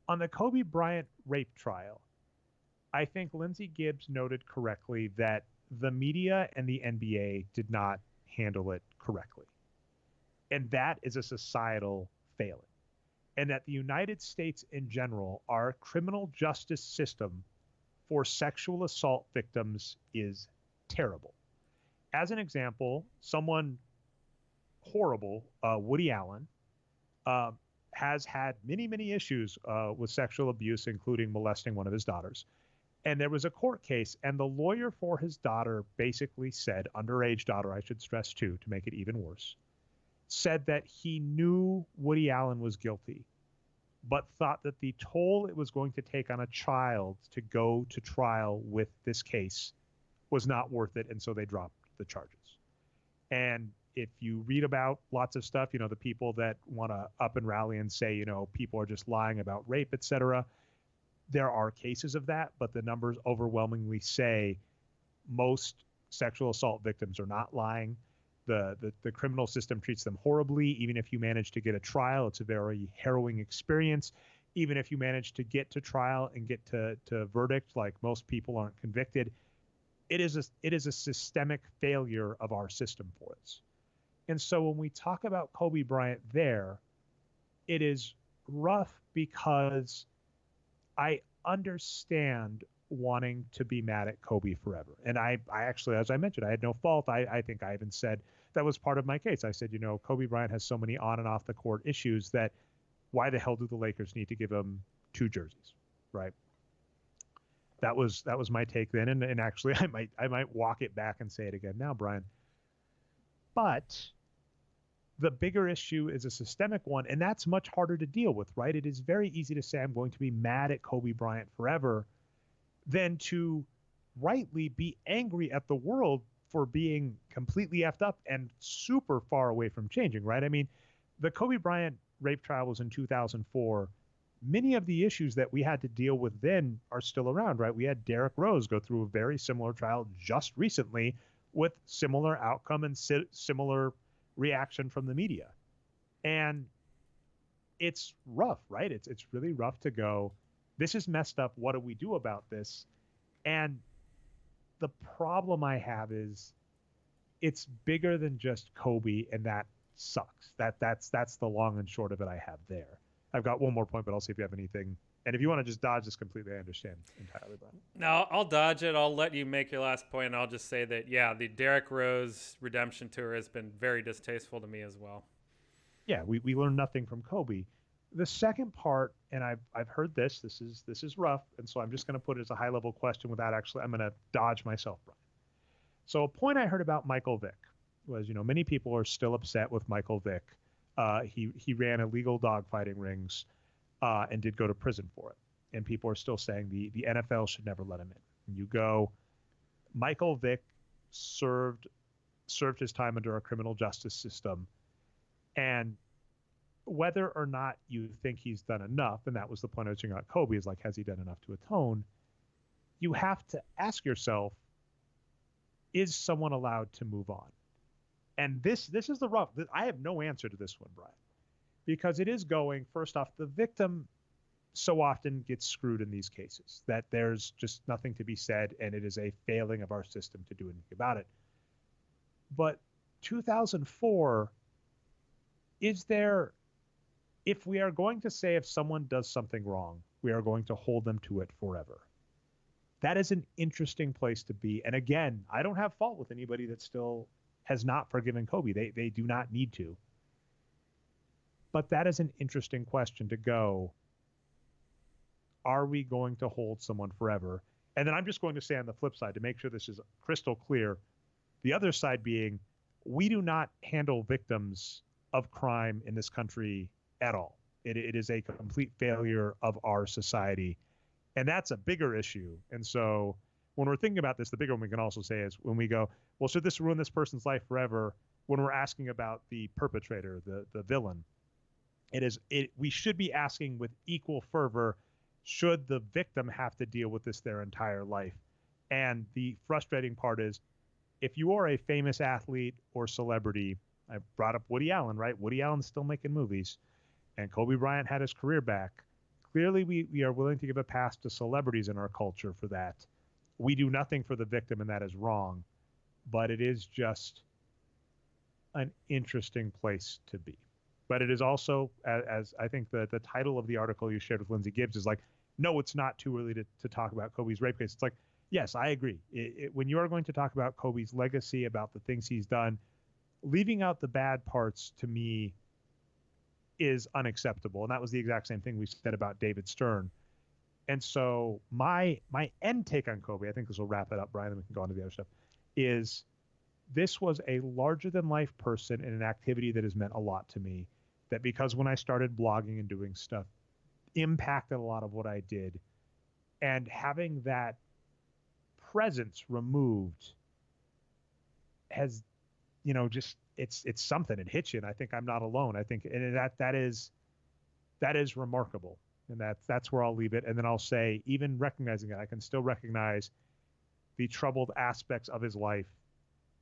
[SPEAKER 1] On the Kobe Bryant rape trial, I think Lindsay Gibbs noted correctly that the media and the NBA did not handle it correctly. And that is a societal failing. And that the United States in general, our criminal justice system for sexual assault victims is terrible. As an example, someone horrible, Woody Allen, uh, has had many, many issues with sexual abuse, including molesting one of his daughters. And there was a court case, and the lawyer for his daughter basically said, underage daughter, I should stress too, to make it even worse, said that he knew Woody Allen was guilty, but thought that the toll it was going to take on a child to go to trial with this case was not worth it, and so they dropped the charges. And if you read about lots of stuff, the people that want to up and rally and say, people are just lying about rape, etc., there are cases of that, but the numbers overwhelmingly say most sexual assault victims are not lying. The criminal system treats them horribly. Even if you manage to get a trial, it's a very harrowing experience. Even if you manage to get to trial and get to verdict, like most people aren't convicted, it is a systemic failure of our system for us. And so when we talk about Kobe Bryant there, it is rough because I understand wanting to be mad at Kobe forever. And I actually, as I mentioned, I had no fault. I think I even said that was part of my case. I said, Kobe Bryant has so many on and off the court issues that why the hell do the Lakers need to give him 2 jerseys, right? That was my take then. And actually I might walk it back and say it again now, Brian. But the bigger issue is a systemic one, and that's much harder to deal with, right? It is very easy to say I'm going to be mad at Kobe Bryant forever than to rightly be angry at the world for being completely effed up and super far away from changing, right? I mean, the Kobe Bryant rape trial was in 2004. Many of the issues that we had to deal with then are still around, right? We had Derrick Rose go through a very similar trial just recently with similar outcome and similar reaction from the media. And it's rough, right? It's really rough to go, this is messed up. What do we do about this? And the problem I have is it's bigger than just Kobe, and that sucks. That's the long and short of it I have there. I've got one more point, but I'll see if you have anything. And if you want to just dodge this completely, I understand entirely, Brian.
[SPEAKER 2] No, I'll dodge it. I'll let you make your last point, and I'll just say that, yeah, the Derrick Rose redemption tour has been very distasteful to me as well.
[SPEAKER 1] Yeah, we learned nothing from Kobe. The second part, and I've heard this is rough, and so I'm just going to put it as a high-level question without actually, I'm going to dodge myself, Brian. So a point I heard about Michael Vick was, many people are still upset with Michael Vick. He ran illegal dogfighting rings and did go to prison for it. And people are still saying the NFL should never let him in. And you go, Michael Vick served his time under a criminal justice system. And whether or not you think he's done enough, and that was the point I was saying about Kobe, is like, has he done enough to atone? You have to ask yourself, is someone allowed to move on? And this is the rough. I have no answer to this one, Brian, because it is going, first off, the victim so often gets screwed in these cases that there's just nothing to be said, and it is a failing of our system to do anything about it. But 2004, is there, if we are going to say if someone does something wrong, we are going to hold them to it forever. That is an interesting place to be. And again, I don't have fault with anybody that still has not forgiven Kobe. They do not need to. But that is an interesting question to go, are we going to hold someone forever? And then I'm just going to say on the flip side, to make sure this is crystal clear, the other side being, we do not handle victims of crime in this country at all. It is a complete failure of our society. And that's a bigger issue. And so when we're thinking about this, the bigger one we can also say is when we go, well, should this ruin this person's life forever? When we're asking about the perpetrator, the villain, we should be asking with equal fervor, should the victim have to deal with this their entire life? And the frustrating part is, if you are a famous athlete or celebrity, I brought up Woody Allen, right? Woody Allen's still making movies, and Kobe Bryant had his career back. Clearly, we are willing to give a pass to celebrities in our culture for that. We do nothing for the victim, and that is wrong. But it is just an interesting place to be. But it is also, as I think the title of the article you shared with Lindsay Gibbs is like, no, it's not too early to talk about Kobe's rape case. It's like, yes, I agree. When you are going to talk about Kobe's legacy, about the things he's done, leaving out the bad parts to me is unacceptable. And that was the exact same thing we said about David Stern. And so my end take on Kobe, I think this will wrap it up, Brian, and we can go on to the other stuff, is this was a larger than life person in an activity that has meant a lot to me, that because when I started blogging and doing stuff, impacted a lot of what I did. And having that presence removed has, just it's something. It hits you, and I think I'm not alone. I think, and that is remarkable, and that's where I'll leave it. And then I'll say, even recognizing it, I can still recognize the troubled aspects of his life,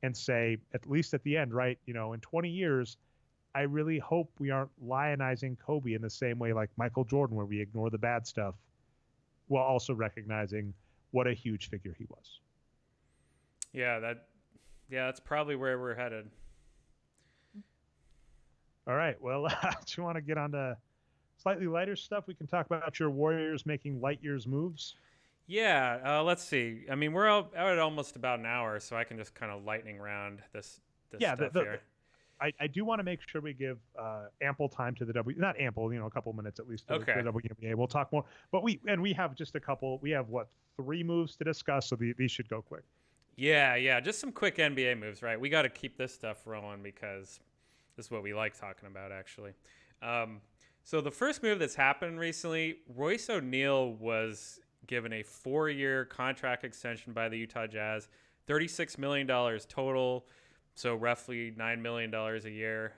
[SPEAKER 1] and say, at least at the end, right? In 20 years, I really hope we aren't lionizing Kobe in the same way like Michael Jordan, where we ignore the bad stuff, while also recognizing what a huge figure he was.
[SPEAKER 2] Yeah, that's probably where we're headed.
[SPEAKER 1] All right. Well, do you want to get on to slightly lighter stuff? We can talk about your Warriors making light years moves.
[SPEAKER 2] Yeah, let's see. I mean, we're out at almost about an hour, so I can just kind of lightning round this stuff here.
[SPEAKER 1] I do want to make sure we give ample time to the not ample, a couple minutes at least to the WNBA. We'll talk more, but we have just a couple. We have 3 moves to discuss, so these should go quick.
[SPEAKER 2] Yeah, just some quick NBA moves, right? We got to keep this stuff rolling because this is what we like talking about, actually. So the first move that's happened recently, Royce ONeal was given a 4-year contract extension by the Utah Jazz, $36 million total. So roughly $9 million a year.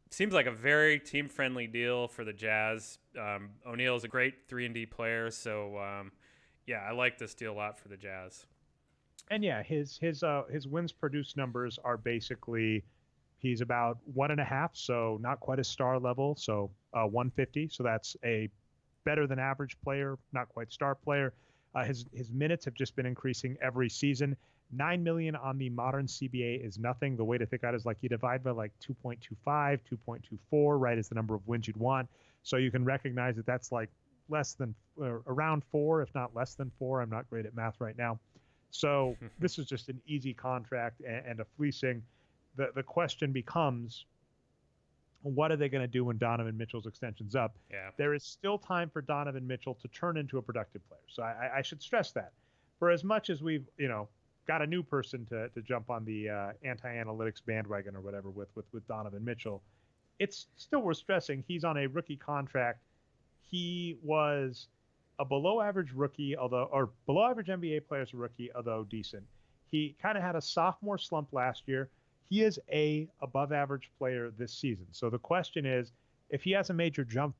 [SPEAKER 2] Seems like a very team-friendly deal for the Jazz. ONeal is a great 3-and-D player, so I like this deal a lot for the Jazz.
[SPEAKER 1] And yeah, his wins produced numbers are basically, he's about 1.5, so not quite a star level, so 150. So that's a better than average player, not quite star player. His minutes have just been increasing every season. 9 million on the modern CBA is nothing. The way to think about it is like you divide by like 2.25, 2.24, right, is the number of wins you'd want. So you can recognize that that's like less than, around 4, if not less than 4. I'm not great at math right now. So this is just an easy contract and a fleecing. The question becomes, what are they going to do when Donovan Mitchell's extension's up?
[SPEAKER 2] Yeah.
[SPEAKER 1] There is still time for Donovan Mitchell to turn into a productive player. So I should stress that. For as much as we've, got a new person to jump on the anti-analytics bandwagon or whatever with Donovan Mitchell, it's still worth stressing he's on a rookie contract. He was a below average rookie, or below average NBA player as a rookie, although decent. He kind of had a sophomore slump last year. He is a above average player this season. So the question is, if he has a major jump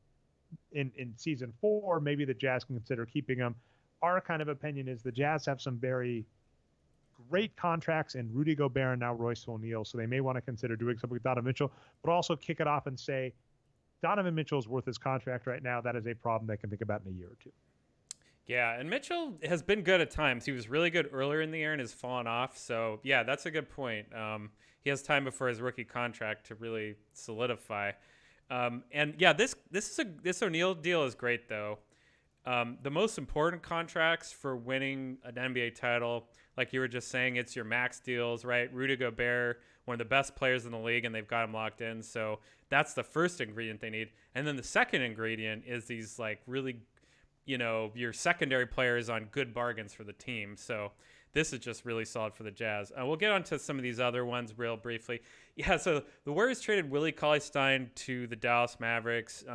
[SPEAKER 1] in season 4, maybe the Jazz can consider keeping him. Our kind of opinion is the Jazz have some very great contracts in Rudy Gobert and now Royce ONeal, so they may want to consider doing something with Donovan Mitchell, but also kick it off and say, Donovan Mitchell's worth his contract right now. That is a problem they can think about in a year or two.
[SPEAKER 2] Yeah, and Mitchell has been good at times. He was really good earlier in the year and has fallen off. So, yeah, that's a good point. He has time before his rookie contract to really solidify. And, yeah, this ONeal deal is great, though. The most important contracts for winning an NBA title, like you were just saying, it's your max deals, right? Rudy Gobert, one of the best players in the league, and they've got him locked in. So that's the first ingredient they need. And then the second ingredient is these like really, your secondary players on good bargains for the team. So this is just really solid for the Jazz. We'll get on to some of these other ones real briefly. Yeah, so the Warriors traded Willie Cauley-Stein to the Dallas Mavericks.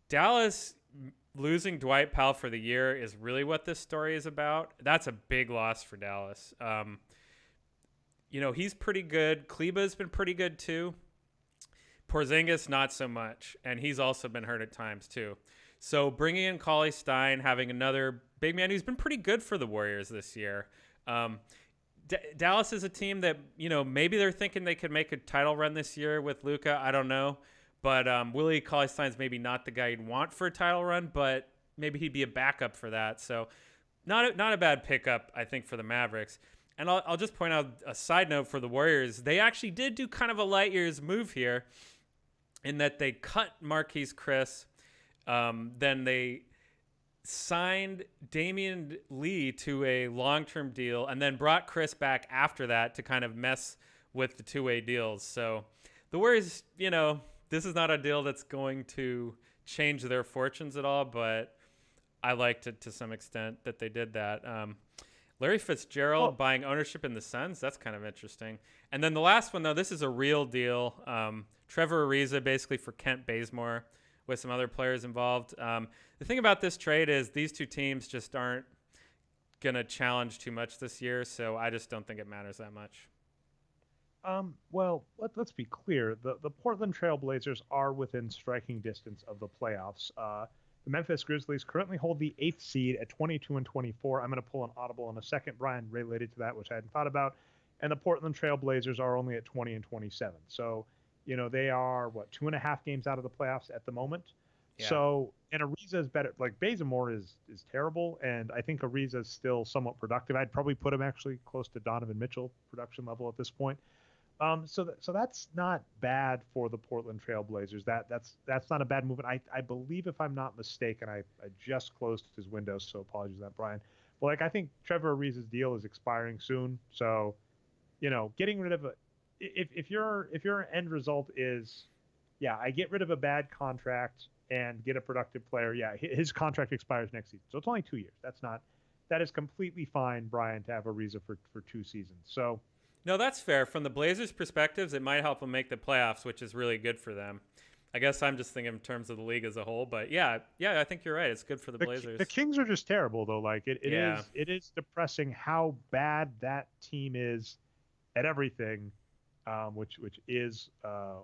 [SPEAKER 2] Dallas losing Dwight Powell for the year is really what this story is about. That's a big loss for Dallas. He's pretty good. Kleba's been pretty good too. Porzingis, not so much. And he's also been hurt at times too. So bringing in Cauley-Stein, having another big man who's been pretty good for the Warriors this year. Dallas is a team that, maybe they're thinking they could make a title run this year with Luka. I don't know. But Willie Cauley-Stein's maybe not the guy you'd want for a title run, but maybe he'd be a backup for that. So not a bad pickup, I think, for the Mavericks. And I'll just point out a side note for the Warriors. They actually did do kind of a light years move here in that they cut Marquise Chris. Then they signed Damian Lee to a long-term deal and then brought Chris back after that to kind of mess with the two-way deals. So the Warriors, this is not a deal that's going to change their fortunes at all, but I liked it to some extent that they did that. Larry Fitzgerald buying ownership in the Suns, that's kind of interesting. And then the last one, though, this is a real deal. Trevor Ariza basically for Kent Bazemore with some other players involved. The thing about this trade is these two teams just aren't going to challenge too much this year, so I just don't think it matters that much.
[SPEAKER 1] Well, let's be clear. The Portland Trail Blazers are within striking distance of the playoffs. The Memphis Grizzlies currently hold the 8th seed at 22-24. I'm going to pull an audible in a second, Brian, related to that, which I hadn't thought about. And the Portland Trail Blazers are only at 20-27. So, they are, 2.5 games out of the playoffs at the moment. Yeah. So, and Ariza is better. Like, Bazemore is terrible, and I think Ariza is still somewhat productive. I'd probably put him actually close to Donovan Mitchell production level at this point. So that's not bad for the Portland Trail Blazers. That's not a bad move. And I believe, if I'm not mistaken, I just closed his window, so apologies for that, Brian. But I think Trevor Ariza's deal is expiring soon. So, getting rid of if your end result is, I get rid of a bad contract and get a productive player. Yeah, his contract expires next season, so it's only 2 years. That is completely fine, Brian, to have Ariza for 2 seasons. So.
[SPEAKER 2] No, that's fair. From the Blazers' perspectives, it might help them make the playoffs, which is really good for them. I guess I'm just thinking in terms of the league as a whole, but yeah, I think you're right. It's good for the Blazers.
[SPEAKER 1] The Kings are just terrible, though. It is depressing how bad that team is at everything, which is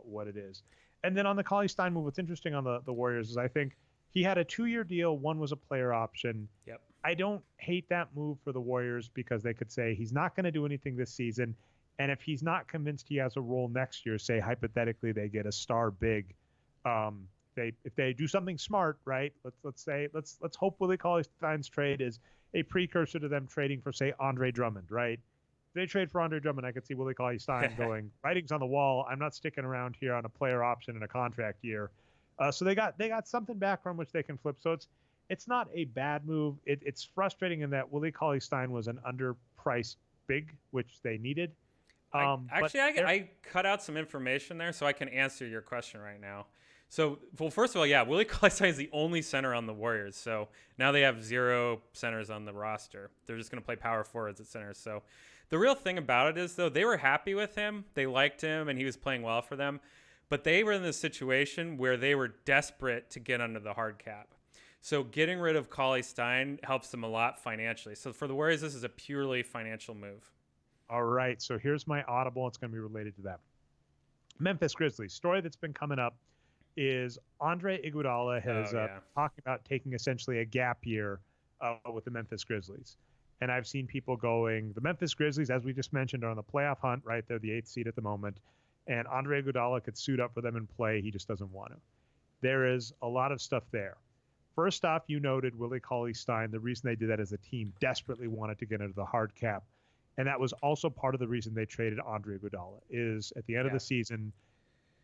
[SPEAKER 1] what it is. And then on the Cauley-Stein move, what's interesting on the Warriors is I think he had a 2-year deal. One was a player option.
[SPEAKER 2] Yep.
[SPEAKER 1] I don't hate that move for the Warriors because they could say he's not going to do anything this season. And if he's not convinced he has a role next year, say hypothetically they get a star big, if they do something smart, right? Let's hope Willie Cauley-Stein's trade is a precursor to them trading for, say, Andre Drummond, right? If they trade for Andre Drummond, I could see Willie Cauley-Stein going, writing's on the wall. I'm not sticking around here on a player option and a contract year. So they got something back from which they can flip. So it's not a bad move. It's frustrating in that Willie Cauley-Stein was an underpriced big, which they needed.
[SPEAKER 2] I cut out some information there so I can answer your question right now. So, well, first of all, Willie Cauley-Stein is the only center on the Warriors. So now they have 0 centers on the roster. They're just going to play power forwards at centers. So the real thing about it is, though, they were happy with him. They liked him, and he was playing well for them. But they were in this situation where they were desperate to get under the hard cap. So getting rid of Cauley-Stein helps them a lot financially. So for the Warriors, this is a purely financial move.
[SPEAKER 1] All right, so here's my audible. It's going to be related to that. Memphis Grizzlies. Story that's been coming up is Andre Iguodala has talked about taking essentially a gap year with the Memphis Grizzlies. And I've seen people going, the Memphis Grizzlies, as we just mentioned, are on the playoff hunt, right? They're the 8th seed at the moment. And Andre Iguodala could suit up for them and play. He just doesn't want to. There is a lot of stuff there. First off, you noted Willie Cauley-Stein. The reason they did that is the team desperately wanted to get into the hard cap. And that was also part of the reason they traded Andre Iguodala, is at the end of the season,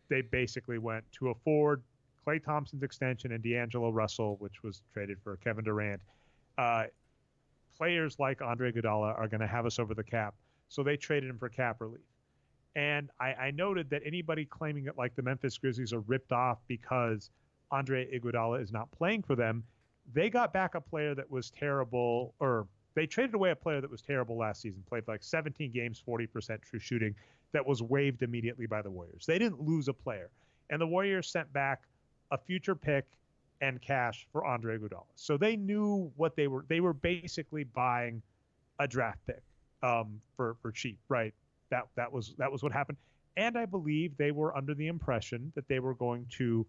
[SPEAKER 1] they basically went to afford Klay Thompson's extension and D'Angelo Russell, which was traded for Kevin Durant. Players like Andre Iguodala are going to have us over the cap, so they traded him for cap relief. And I noted that anybody claiming that like the Memphis Grizzlies are ripped off because Andre Iguodala is not playing for them, they got back a player that was terrible, or they traded away a player that was terrible last season, played like 17 games, 40% true shooting, that was waived immediately by the Warriors. They didn't lose a player. And the Warriors sent back a future pick and cash for Andre Iguodala. So they knew what they were basically buying a draft pick for cheap, right? That was what happened. And I believe they were under the impression that they were going to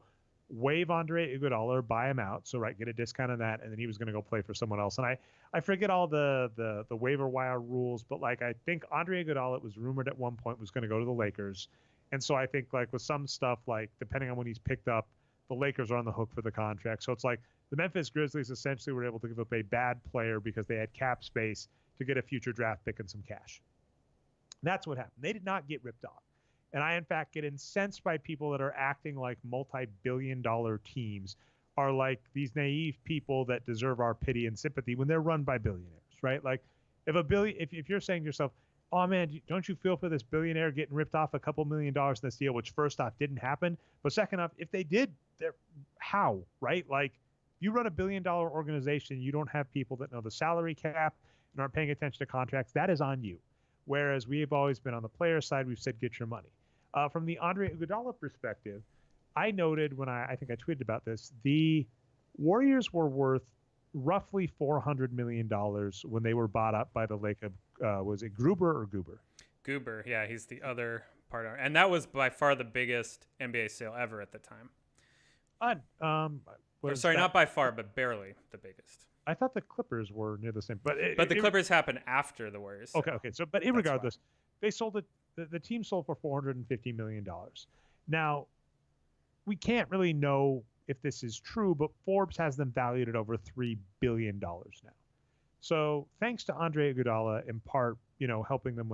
[SPEAKER 1] waive Andre Iguodala or buy him out. So, right, get a discount on that, and then he was going to go play for someone else. And I forget all the waiver wire rules, but like I think Andre Iguodala, it was rumored at one point, was going to go to the Lakers. And so I think like with some stuff, like depending on when he's picked up, the Lakers are on the hook for the contract. So it's like the Memphis Grizzlies essentially were able to give up a bad player because they had cap space to get a future draft pick and some cash. That's what happened. They did not get ripped off. And I, in fact, get incensed by people that are acting like multi-billion-dollar teams are like these naive people that deserve our pity and sympathy when they're run by billionaires, right? Like if you're saying to yourself, oh man, don't you feel for this billionaire getting ripped off a couple $1,000,000 in this deal, which first off didn't happen, but second off, if they did, how, right? Like you run a $1 billion organization, you don't have people that know the salary cap and aren't paying attention to contracts. That is on you. Whereas we have always been on the player side, we've said, get your money. From the Andre Iguodala perspective, I noted when I think I tweeted about this, the Warriors were worth roughly $400 million when they were bought up by the lake of, was it Gruber or Goober?
[SPEAKER 2] Goober, yeah, he's the other part. And that was by far the biggest NBA sale ever at the time. Not by far, but barely the biggest.
[SPEAKER 1] I thought the Clippers were near the same. But
[SPEAKER 2] the Clippers happened after the Warriors.
[SPEAKER 1] So okay. So, but regardless, they sold it. The team sold for $450 million. Now, we can't really know if this is true, but Forbes has them valued at over $3 billion now. So thanks to Andre Iguodala, in part, helping them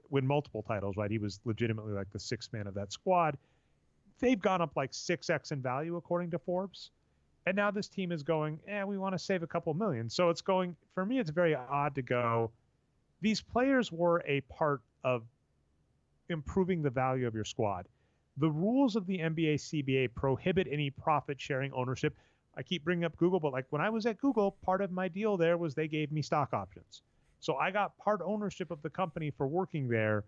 [SPEAKER 1] win multiple titles, right? He was legitimately like the sixth man of that squad. They've gone up like 6x in value, according to Forbes. And now this team is going, we want to save a couple million. So it's going, for me, it's very odd to go, these players were a part of improving the value of your squad. The rules of the NBA CBA prohibit any profit sharing ownership. I keep bringing up Google, but like when I was at Google, part of my deal there was they gave me stock options. So I got part ownership of the company for working there.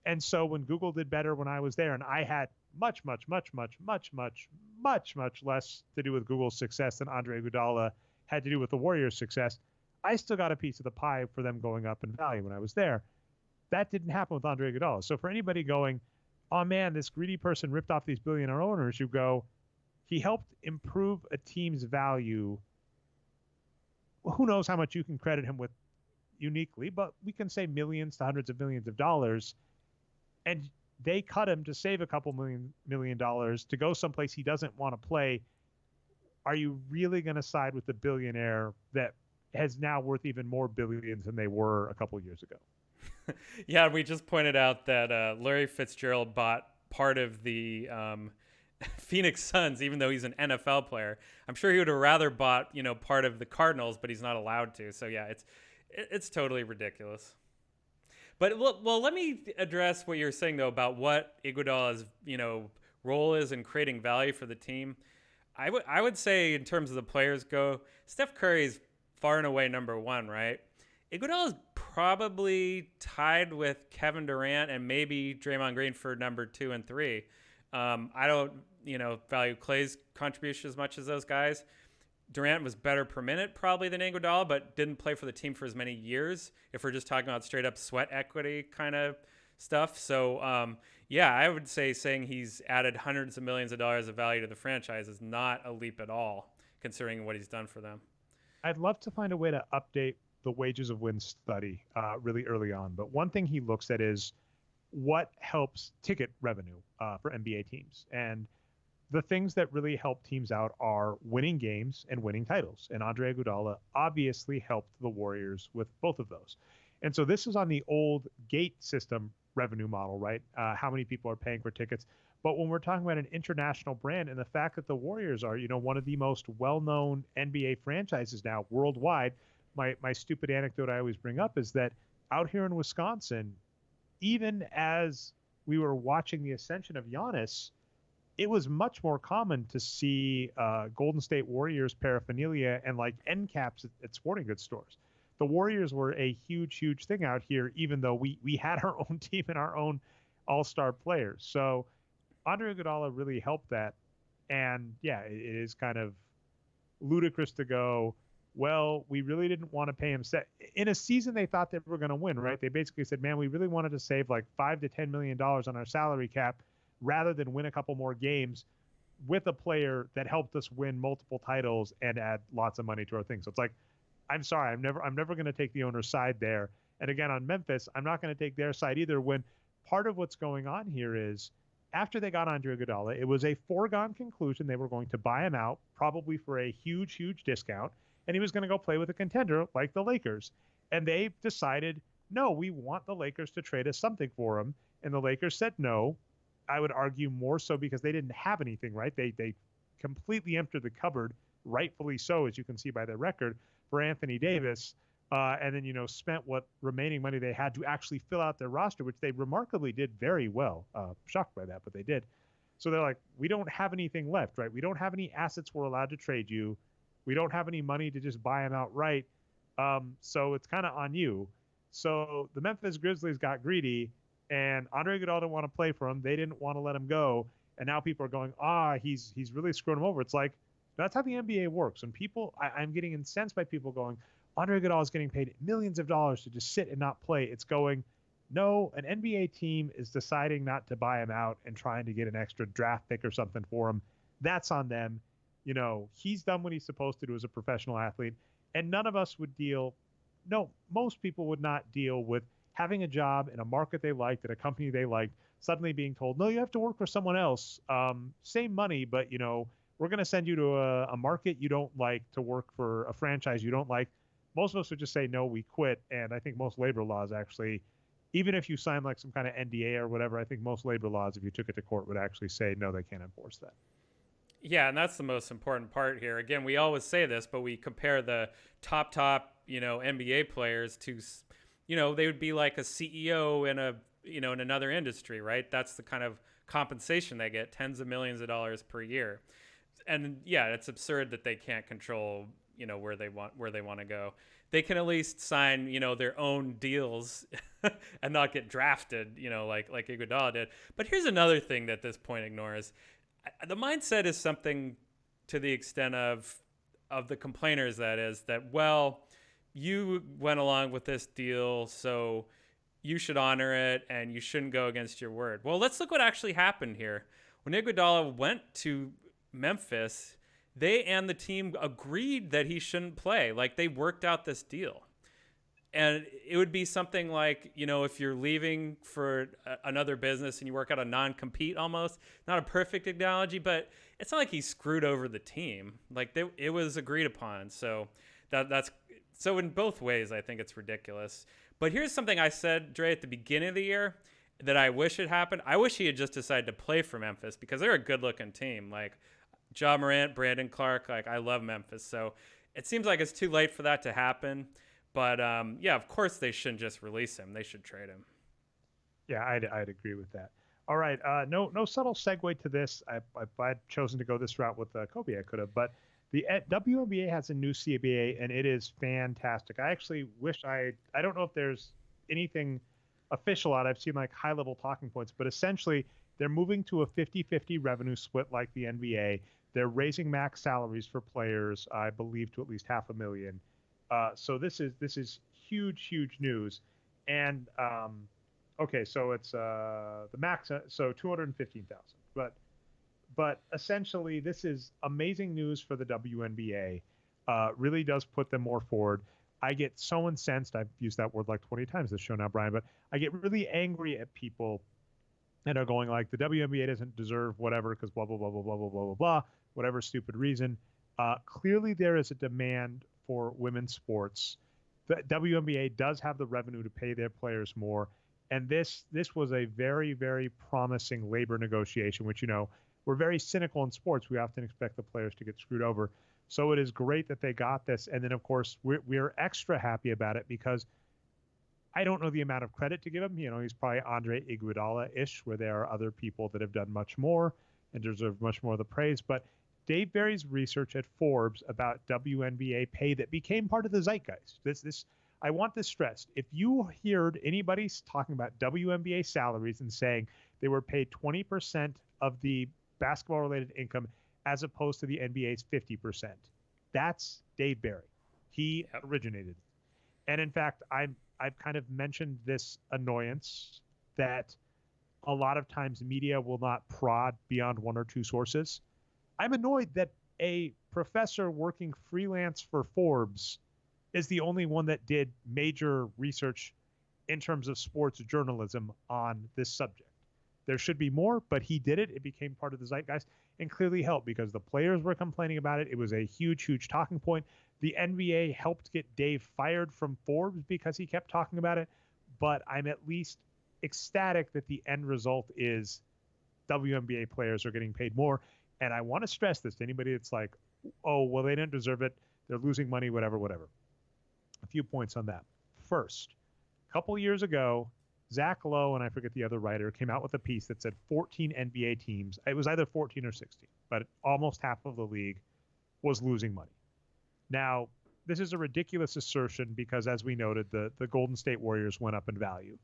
[SPEAKER 1] And so when Google did better when I was there, and I had much less to do with Google's success than Andre Iguodala had to do with the Warriors' success, I still got a piece of the pie for them going up in value when I was there. That didn't happen with Andre Iguodala. So for anybody going, oh man, this greedy person ripped off these billionaire owners, you go, he helped improve a team's value. Well, who knows how much you can credit him with uniquely, but we can say millions to hundreds of millions of dollars. And they cut him to save a couple million dollars to go someplace he doesn't want to play. Are you really going to side with the billionaire that has now worth even more billions than they were a couple of years ago?
[SPEAKER 2] Yeah, we just pointed out that Larry Fitzgerald bought part of the Phoenix Suns, even though he's an NFL player. I'm sure he would have rather bought, part of the Cardinals, but he's not allowed to. So yeah, it's totally ridiculous. But well, let me address what you're saying though about what Iguodala's role is in creating value for the team. I would say in terms of the players go, Steph Curry's far and away number one, right? Iguodala's probably tied with Kevin Durant and maybe Draymond Green for number 2 and 3. I don't, value Clay's contribution as much as those guys. Durant was better per minute probably than Iguodala, but didn't play for the team for as many years, if we're just talking about straight up sweat equity kind of stuff. So, I would say saying he's added hundreds of millions of dollars of value to the franchise is not a leap at all, considering what he's done for them.
[SPEAKER 1] I'd love to find a way to update the wages of win study really early on. But one thing he looks at is what helps ticket revenue for NBA teams. And the things that really help teams out are winning games and winning titles. And Andre Iguodala obviously helped the Warriors with both of those. And so this is on the old gate system revenue model, right? How many people are paying for tickets. But when we're talking about an international brand and the fact that the Warriors are, one of the most well-known NBA franchises now worldwide, my stupid anecdote I always bring up is that out here in Wisconsin, even as we were watching the ascension of Giannis, it was much more common to see Golden State Warriors paraphernalia and like end caps at sporting goods stores. The Warriors were a huge thing out here, even though we had our own team and our own all-star players. So Andre Iguodala really helped that. And yeah, it is kind of ludicrous to go, well, we really didn't want to pay him. In a season they thought they were going to win, right? They basically said, man, we really wanted to save like $5 to $10 million on our salary cap rather than win a couple more games with a player that helped us win multiple titles and add lots of money to our thing. So it's like, I'm sorry, I'm never going to take the owner's side there. And again, on Memphis, I'm not going to take their side either, when part of what's going on here is after they got Andre Iguodala, it was a foregone conclusion they were going to buy him out, probably for a huge discount, and he was going to go play with a contender like the Lakers. And they decided, no, we want the Lakers to trade us something for him. And the Lakers said no. I would argue more so because they didn't have anything, right? They completely emptied the cupboard, rightfully so, as you can see by their record, for Anthony Davis. And then, spent what remaining money they had to actually fill out their roster, which they remarkably did very well. Shocked by that, but they did. So they're like, we don't have anything left, right? We don't have any assets we're allowed to trade you. We don't have any money to just buy him outright. So it's kind of on you. So the Memphis Grizzlies got greedy, and Andre Iguodala didn't want to play for him. They didn't want to let him go. And now people are going, he's really screwing him over. It's like, that's how the NBA works. And people, I'm getting incensed by people going, Andre Iguodala is getting paid millions of dollars to just sit and not play. It's going, no, an NBA team is deciding not to buy him out and trying to get an extra draft pick or something for him. That's on them. He's done what he's supposed to do as a professional athlete. And none of us would most people would not deal with having a job in a market they liked, at a company they liked, suddenly being told, no, you have to work for someone else. Same money, but, we're going to send you to a market you don't like, to work for a franchise you don't like. Most of us would just say, no, we quit. And I think most labor laws actually, even if you sign like some kind of NDA or whatever, I think most labor laws, if you took it to court, would actually say, no, they can't enforce that.
[SPEAKER 2] Yeah, and that's the most important part here. Again, we always say this, but we compare the top, NBA players to, they would be like a CEO in another industry, right? That's the kind of compensation they get, tens of millions of dollars per year. And yeah, it's absurd that they can't control, where they want to go. They can at least sign, their own deals and not get drafted, like Iguodala did. But here's another thing that this point ignores. The mindset is something to the extent of the complainers, well, you went along with this deal, so you should honor it and you shouldn't go against your word. Well, let's look what actually happened here. When Iguodala went to Memphis, they and the team agreed that he shouldn't play. Like, they worked out this deal. And it would be something like, if you're leaving for another business and you work out a non-compete almost, not a perfect analogy, but it's not like he screwed over the team. Like, it was agreed upon. So so in both ways, I think it's ridiculous. But here's something I said, Dre, at the beginning of the year that I wish had happened. I wish he had just decided to play for Memphis, because they're a good-looking team. Like, Ja Morant, Brandon Clark, like, I love Memphis. So it seems like it's too late for that to happen. But, yeah, of course they shouldn't just release him. They should trade him.
[SPEAKER 1] Yeah, I'd agree with that. All right, no subtle segue to this. If I'd chosen to go this route with Kobe, I could have. But the WNBA has a new CBA, and it is fantastic. I actually wish I don't know if there's anything official out. I've seen, like, high-level talking points. But essentially, they're moving to a 50-50 revenue split like the NBA. They're raising max salaries for players, I believe, to at least $500,000. So this is huge news. And okay, so it's the max, so 215,000. But essentially, this is amazing news for the WNBA. Really does put them more forward. I get so incensed. I've used that word like 20 times this show now, Brian. But I get really angry at people that are going like, the WNBA doesn't deserve whatever because blah blah blah blah blah blah blah blah blah, whatever stupid reason. Clearly, there is a demand for women's sports. The WNBA does have the revenue to pay their players more, and this was a very, very promising labor negotiation, which, we're very cynical in sports. We often expect the players to get screwed over. So it is great that they got this. And then, of course, we're extra happy about it because I don't know the amount of credit to give him. He's probably Andre Iguodala-ish, where there are other people that have done much more and deserve much more of the praise. But Dave Barry's research at Forbes about WNBA pay that became part of the zeitgeist. I want this stressed. If you heard anybody talking about WNBA salaries and saying they were paid 20% of the basketball-related income as opposed to the NBA's 50%, that's Dave Barry. He originated. And in fact, I've kind of mentioned this annoyance that a lot of times media will not prod beyond one or two sources. I'm annoyed that a professor working freelance for Forbes is the only one that did major research in terms of sports journalism on this subject. There should be more, but he did it. It became part of the zeitgeist and clearly helped because the players were complaining about it. It was a huge talking point. The NBA helped get Dave fired from Forbes because he kept talking about it. but I'm at least ecstatic that the end result is WNBA players are getting paid more. And I want to stress this to anybody that's like, oh, well, they didn't deserve it. They're losing money, whatever. A few points on that. First, a couple years ago, Zach Lowe, and I forget the other writer, came out with a piece that said 14 NBA teams. It was either 14 or 16, but almost half of the league was losing money. Now, this is a ridiculous assertion because, as we noted, the Golden State Warriors went up in value.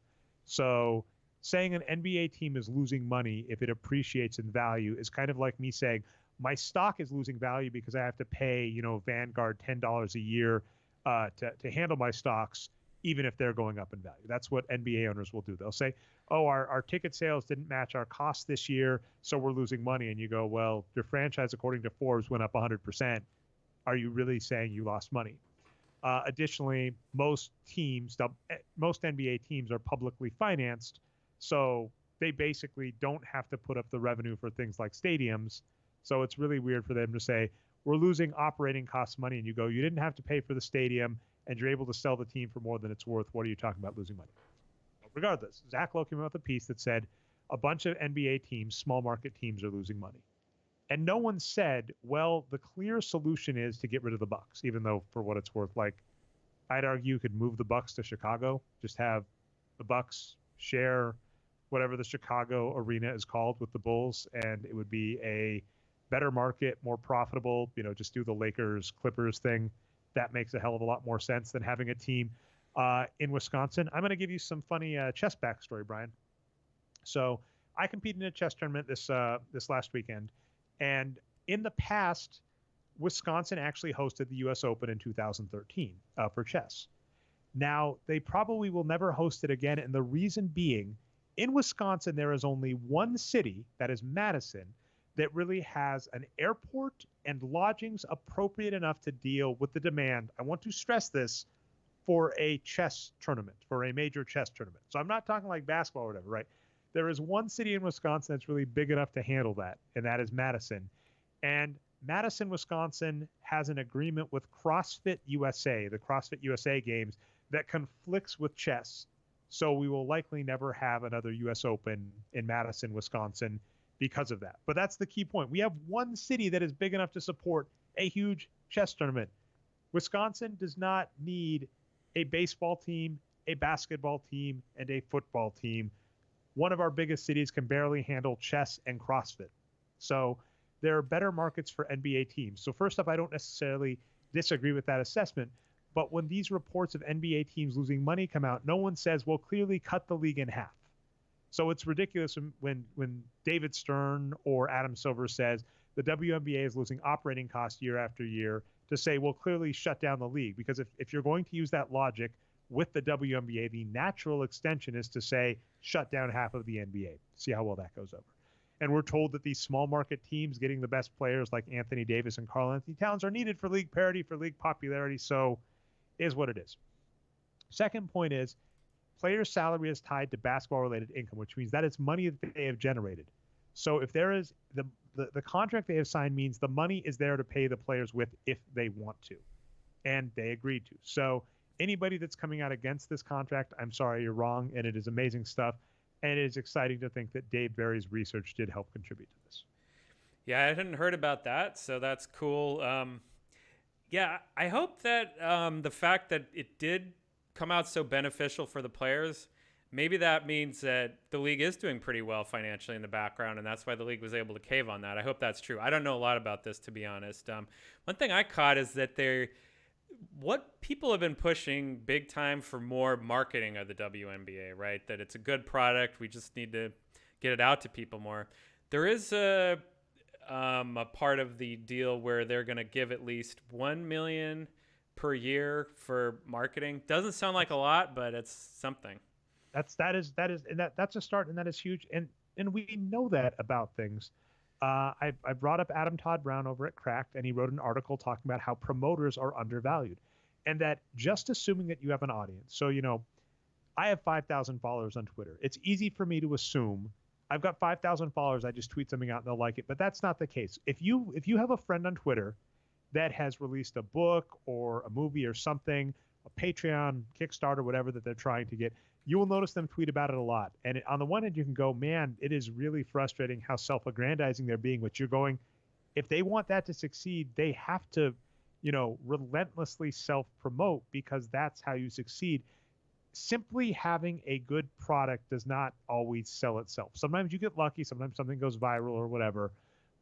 [SPEAKER 1] So saying an NBA team is losing money if it appreciates in value is kind of like me saying my stock is losing value because I have to pay, Vanguard $10 a year to handle my stocks, even if they're going up in value. That's what NBA owners will do. They'll say, oh, our ticket sales didn't match our costs this year, so we're losing money. And you go, well, your franchise, according to Forbes, went up 100%. Are you really saying you lost money? Additionally, most NBA teams are publicly financed, so they basically don't have to put up the revenue for things like stadiums. So it's really weird for them to say, we're losing operating cost money, and you go, you didn't have to pay for the stadium, and you're able to sell the team for more than it's worth. What are you talking about losing money? Regardless, Zach Lowe came out with a piece that said a bunch of NBA teams, small market teams, are losing money. And no one said, well, the clear solution is to get rid of the Bucks, even though, for what it's worth, like, I'd argue you could move the Bucks to Chicago, just have the Bucks share whatever the Chicago arena is called with the Bulls, and it would be a better market, more profitable, just do the Lakers Clippers thing. That makes a hell of a lot more sense than having a team in Wisconsin. I'm going to give you some funny chess backstory, Brian. So I competed in a chess tournament this last weekend, and in the past, Wisconsin actually hosted the U.S. Open in 2013 for chess. Now, they probably will never host it again, and the reason being, in Wisconsin, there is only one city, that is Madison, that really has an airport and lodgings appropriate enough to deal with the demand. I want to stress this, for a chess tournament, for a major chess tournament. So I'm not talking like basketball or whatever, right? There is one city in Wisconsin that's really big enough to handle that, and that is Madison. And Madison, Wisconsin has an agreement with CrossFit USA, the CrossFit USA games, that conflicts with chess. So we will likely never have another U.S. Open in Madison, Wisconsin because of that. But that's the key point. We have one city that is big enough to support a huge chess tournament. Wisconsin does not need a baseball team, a basketball team, and a football team. One of our biggest cities can barely handle chess and CrossFit. So there are better markets for NBA teams. So first off, I don't necessarily disagree with that assessment. But when these reports of NBA teams losing money come out, no one says, well, clearly cut the league in half. So it's ridiculous when David Stern or Adam Silver says the WNBA is losing operating costs year after year to say, well, clearly shut down the league. Because if you're going to use that logic with the WNBA, the natural extension is to say, shut down half of the NBA. See how well that goes over. And we're told that these small market teams getting the best players like Anthony Davis and Karl Anthony Towns are needed for league parity, for league popularity. So is what it is. Second point is players' salary is tied to basketball-related income, which means that it's money that they have generated. So if there is the contract they have signed means the money is there to pay the players with if they want to, and they agreed to. So anybody that's coming out against this contract, I'm sorry, you're wrong, and it is amazing stuff. And it is exciting to think that Dave Barry's research did help contribute to this.
[SPEAKER 2] Yeah, I hadn't heard about that, so that's cool. Yeah, I hope that the fact that it did come out so beneficial for the players, maybe that means that the league is doing pretty well financially in the background, and that's why the league was able to cave on that. I hope that's true. I don't know a lot about this, to be honest. One thing I caught is that what people have been pushing big time for more marketing of the WNBA, right? That it's a good product. We just need to get it out to people more. There is a part of the deal where they're going to give at least $1 million per year for marketing. Doesn't sound like a lot, but it's something.
[SPEAKER 1] That's a start, and that is huge. And we know that about things. I brought up Adam Todd Brown over at Cracked, and he wrote an article talking about how promoters are undervalued, and that just assuming that you have an audience. So, I have 5,000 followers on Twitter. It's easy for me to assume I've got 5,000 followers. I just tweet something out and they'll like it, but that's not the case. If you have a friend on Twitter that has released a book or a movie or something, a Patreon, Kickstarter, whatever that they're trying to get, you will notice them tweet about it a lot. And on the one hand, you can go, man, it is really frustrating how self-aggrandizing they're being, which you're going, if they want that to succeed, they have to, relentlessly self-promote, because that's how you succeed. Simply having a good product does not always sell itself. Sometimes you get lucky, sometimes something goes viral or whatever,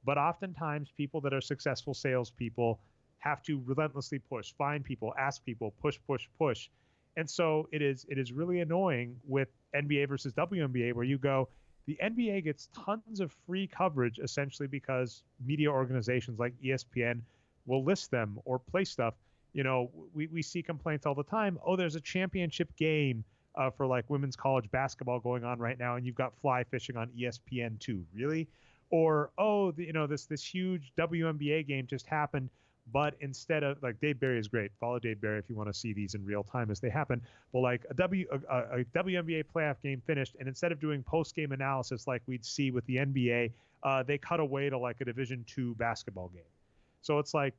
[SPEAKER 1] but oftentimes people that are successful salespeople have to relentlessly push, find people, ask people, push, push, push. And so it is really annoying with NBA versus WNBA, where you go, the NBA gets tons of free coverage essentially because media organizations like ESPN will list them or play stuff. We see complaints all the time. Oh, there's a championship game for like women's college basketball going on right now, and you've got fly fishing on ESPN2. Really? Or, oh, this huge WNBA game just happened, but instead of, like, Dave Barry is great. Follow Dave Barry if you want to see these in real time as they happen. But like a WNBA playoff game finished, and instead of doing post-game analysis like we'd see with the NBA, they cut away to like a Division II basketball game. So it's like,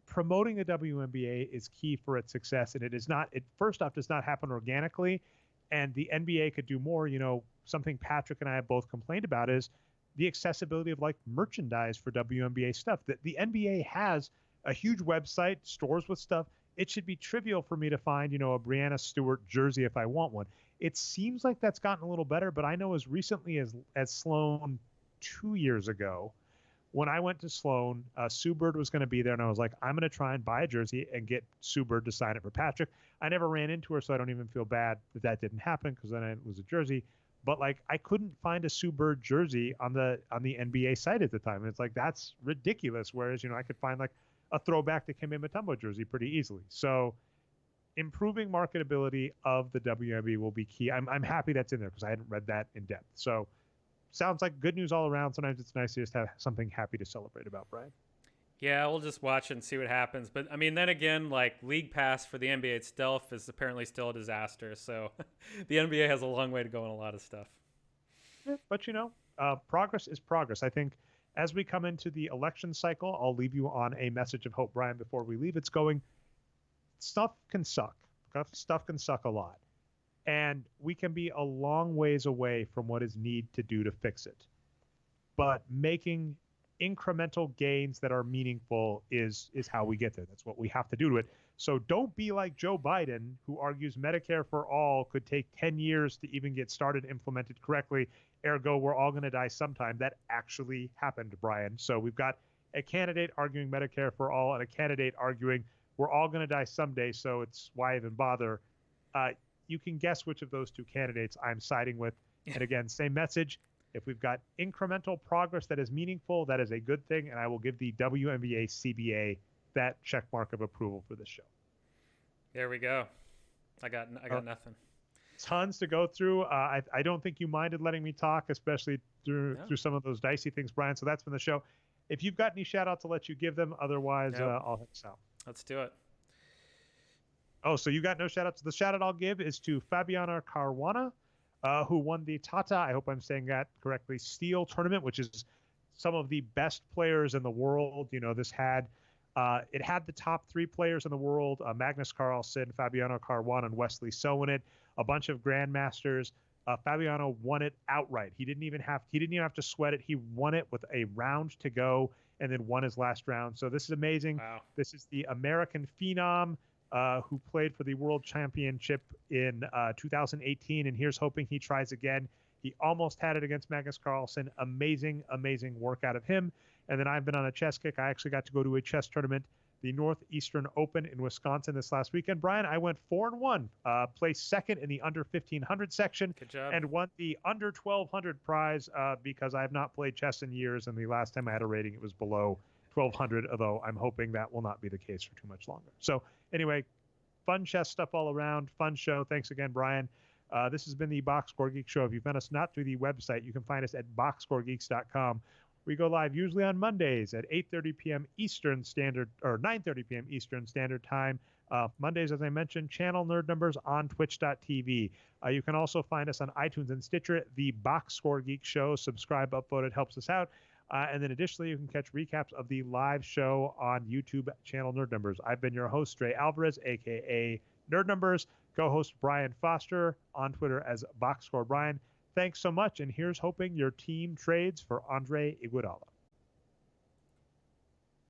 [SPEAKER 1] promoting the WNBA is key for its success, and it first off does not happen organically, and the NBA could do more. Something Patrick and I have both complained about is the accessibility of like merchandise for WNBA stuff. That the NBA has a huge website, stores with stuff. It should be trivial for me to find, a Brianna Stewart jersey if I want one. It seems like that's gotten a little better, but I know as recently as Sloan 2 years ago, when I went to Sloan, Sue Bird was going to be there, and I was like, I'm going to try and buy a jersey and get Sue Bird to sign it for Patrick. I never ran into her, so I don't even feel bad that didn't happen, because then it was a jersey. But like, I couldn't find a Sue Bird jersey on the NBA site at the time. And it's like, that's ridiculous. Whereas, I could find like a throwback to Kembe Mutombo jersey pretty easily. So improving marketability of the WNBA will be key. I'm happy that's in there, because I hadn't read that in depth. So sounds like good news all around. Sometimes it's nice to just have something happy to celebrate about, Brian.
[SPEAKER 2] Yeah, we'll just watch and see what happens. But I mean, then again, like, League Pass for the NBA itself is apparently still a disaster. So the NBA has a long way to go on a lot of stuff.
[SPEAKER 1] Yeah, but progress is progress. I think as we come into the election cycle, I'll leave you on a message of hope, Brian, before we leave. It's going, stuff can suck. Stuff can suck a lot. And we can be a long ways away from what is need to do to fix it. But making incremental gains that are meaningful is how we get there. That's what we have to do to it. So don't be like Joe Biden, who argues Medicare for all could take 10 years to even get started, implemented correctly. Ergo, we're all going to die sometime. That actually happened, Brian. So we've got a candidate arguing Medicare for all and a candidate arguing we're all going to die someday, so it's why even bother. You can guess which of those two candidates I'm siding with. And again, same message. If we've got incremental progress that is meaningful, that is a good thing, and I will give the WNBA CBA that check mark of approval for this show.
[SPEAKER 2] There we go. I got nothing.
[SPEAKER 1] Tons to go through. I don't think you minded letting me talk, especially through some of those dicey things, Brian. So that's been the show. If you've got any shout-outs, I'll let you give them. Otherwise, I'll hit us out.
[SPEAKER 2] Let's do it.
[SPEAKER 1] Oh, so you got no shout-outs. The shout-out I'll give is to Fabiana Caruana, who won the Tata, I hope I'm saying that correctly, Steel Tournament, which is some of the best players in the world. This had it had the top three players in the world: Magnus Carlsen, Fabiano Caruana, and Wesley So in it. A bunch of grandmasters. Fabiano won it outright. He didn't even have to sweat it. He won it with a round to go, and then won his last round. So this is amazing.
[SPEAKER 2] Wow.
[SPEAKER 1] This is the American phenom who played for the World Championship in 2018, and here's hoping he tries again. He almost had it against Magnus Carlsen. Amazing, amazing work out of him. And then I've been on a chess kick. I actually got to go to a chess tournament, the Northeastern Open in Wisconsin this last weekend. Brian, I went 4-1, placed second in the under 1500 section.
[SPEAKER 2] Good job.
[SPEAKER 1] And won the under 1200 prize because I have not played chess in years, and the last time I had a rating, it was below 1200, although I'm hoping that will not be the case for too much longer. So anyway, fun chess stuff all around. Fun show. Thanks again, Brian. This has been the Boxscore Geek Show. If you've found us not through the website, you can find us at boxscoregeeks.com. We go live usually on Mondays at 8:30 p.m. Eastern Standard, or 9:30 p.m. Eastern Standard Time. Mondays, as I mentioned, channel Nerd Numbers on twitch.tv. You can also find us on iTunes and Stitcher, the Boxscore Geek Show. Subscribe, upvote, it helps us out. And then additionally, you can catch recaps of the live show on YouTube channel Nerd Numbers. I've been your host, Dre Alvarez, a.k.a. Nerd Numbers, co-host Brian Foster, on Twitter as Boxscore Brian. Thanks so much, and here's hoping your team trades for Andre Iguodala.